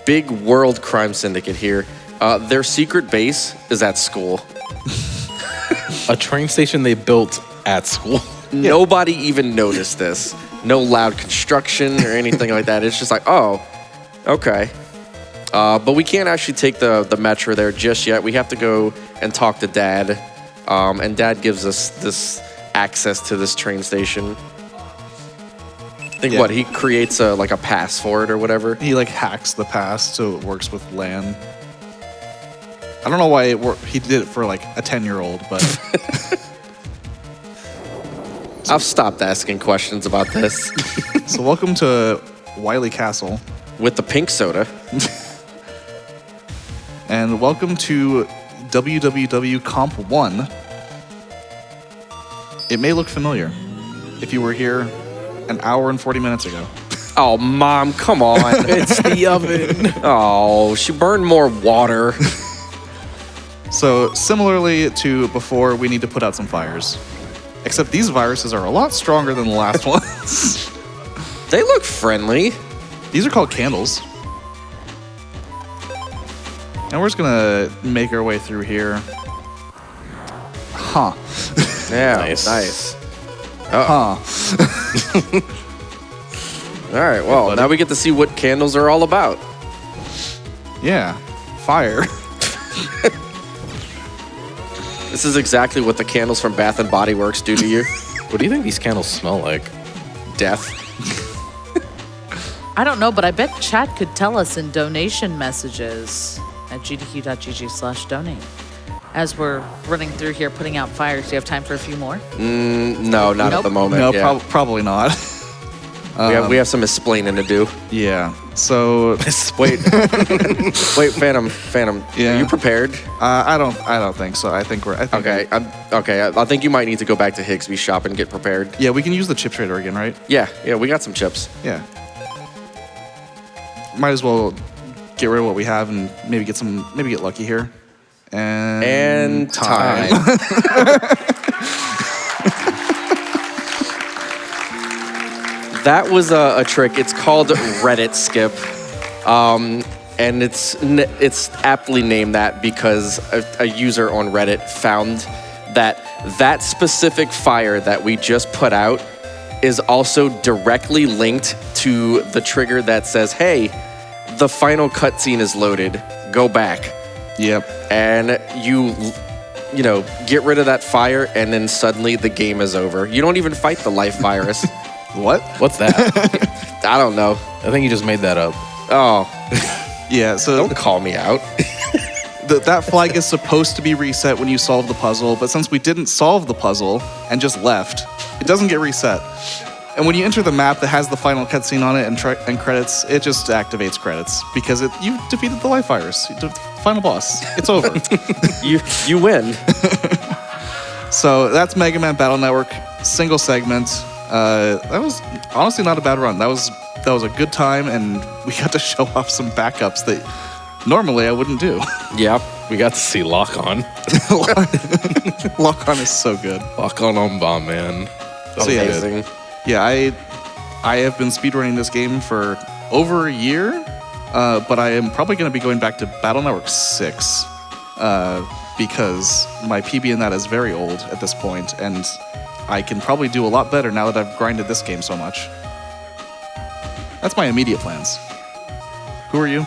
B: big world crime syndicate here, their secret base is at school.
C: A train station they built at school.
B: Nobody even noticed this. No loud construction or anything like that. It's just like, oh, okay. But we can't actually take the metro there just yet. We have to go and talk to Dad. And Dad gives us this access to this train station. I think what, he creates a pass for it or whatever?
A: He hacks the pass so it works with LAN. I don't know why he did it for a 10-year-old, but...
B: I've stopped asking questions about this.
A: So welcome to Wiley Castle.
B: With the pink soda.
A: And welcome to WWW Comp 1. It may look familiar if you were here an hour and 40 minutes ago.
B: Oh, Mom, come on.
C: It's the oven.
B: Oh, she burned more water.
A: So similarly to before, we need to put out some fires. Except these viruses are a lot stronger than the last ones.
B: They look friendly.
A: These are called candles. And we're just gonna make our way through here. Huh.
B: Yeah,
C: Nice.
A: Huh.
B: All right, well, now we get to see what candles are all about.
A: Yeah. Fire.
B: This is exactly what the candles from Bath & Body Works do to you.
C: What do you think these candles smell like?
B: Death.
D: I don't know, but I bet chat could tell us in donation messages at gdq.gg/donate. As we're running through here, putting out fires, do you have time for a few more?
B: No, not at the moment.
A: No,
B: yeah.
A: probably not.
B: We have some explaining to do.
A: Yeah. So
B: Wait, Phantom.
A: Yeah.
B: Are you prepared?
A: I don't think so. I think
B: Okay, I think you might need to go back to Higsby's shop and get prepared.
A: Yeah, we can use the chip trader again, right?
B: Yeah, we got some chips.
A: Yeah. Might as well get rid of what we have and maybe get lucky here. And
B: time. That was a trick. It's called Reddit skip, and it's aptly named that because a user on Reddit found that specific fire that we just put out is also directly linked to the trigger that says, "Hey, the final cutscene is loaded. Go back."
A: Yep.
B: And you get rid of that fire, and then suddenly the game is over. You don't even fight the life virus.
A: What?
C: What's that?
B: I don't know.
C: I think you just made that up.
B: Oh,
A: Yeah. So
B: don't call me out.
A: that flag is supposed to be reset when you solve the puzzle, but since we didn't solve the puzzle and just left, it doesn't get reset. And when you enter the map that has the final cutscene on it and credits, it just activates credits because you defeated the life virus, final boss. It's over.
B: You win.
A: So that's Mega Man Battle Network, single segment. That was honestly not a bad run. That was a good time, and we got to show off some backups that normally I wouldn't do.
B: Yep.
C: We got to see Lock On.
A: Lock On is so good.
C: Lock On Bomb, man.
A: So yeah,
B: Amazing.
A: Yeah, I have been speedrunning this game for over a year, but I am probably going to be going back to Battle Network 6 because my PB in that is very old at this point, and I can probably do a lot better now that I've grinded this game so much. That's my immediate plans. Who are you?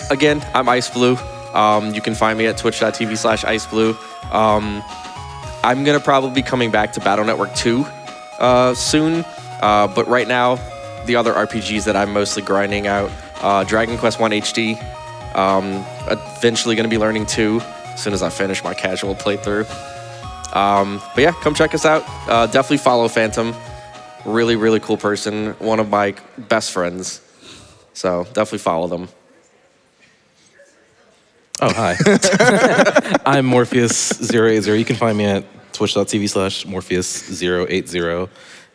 B: Again, I'm Ice Blue. You can find me at twitch.tv/iceblue. I'm going to probably be coming back to Battle Network 2 soon. But right now, the other RPGs that I'm mostly grinding out, Dragon Quest 1 HD. Eventually going to be learning 2 as soon as I finish my casual playthrough. But yeah, come check us out. Definitely follow Phantom. Really, really cool person. One of my best friends. So definitely follow them.
C: Oh, hi. I'm Morpheus080. You can find me at twitch.tv/Morpheus080.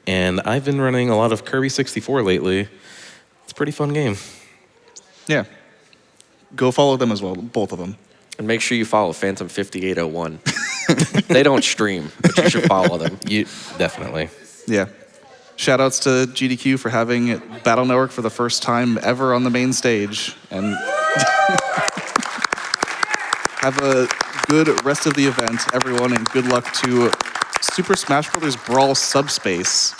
C: And I've been running a lot of Kirby 64 lately. It's a pretty fun game.
A: Yeah. Go follow them as well, both of them.
B: And make sure you follow Phantom 5801. They don't stream, but you should follow them.
C: You definitely.
A: Yeah. Shoutouts to GDQ for having Battle Network for the first time ever on the main stage. And have a good rest of the event, everyone, and good luck to Super Smash Bros. Brawl Subspace.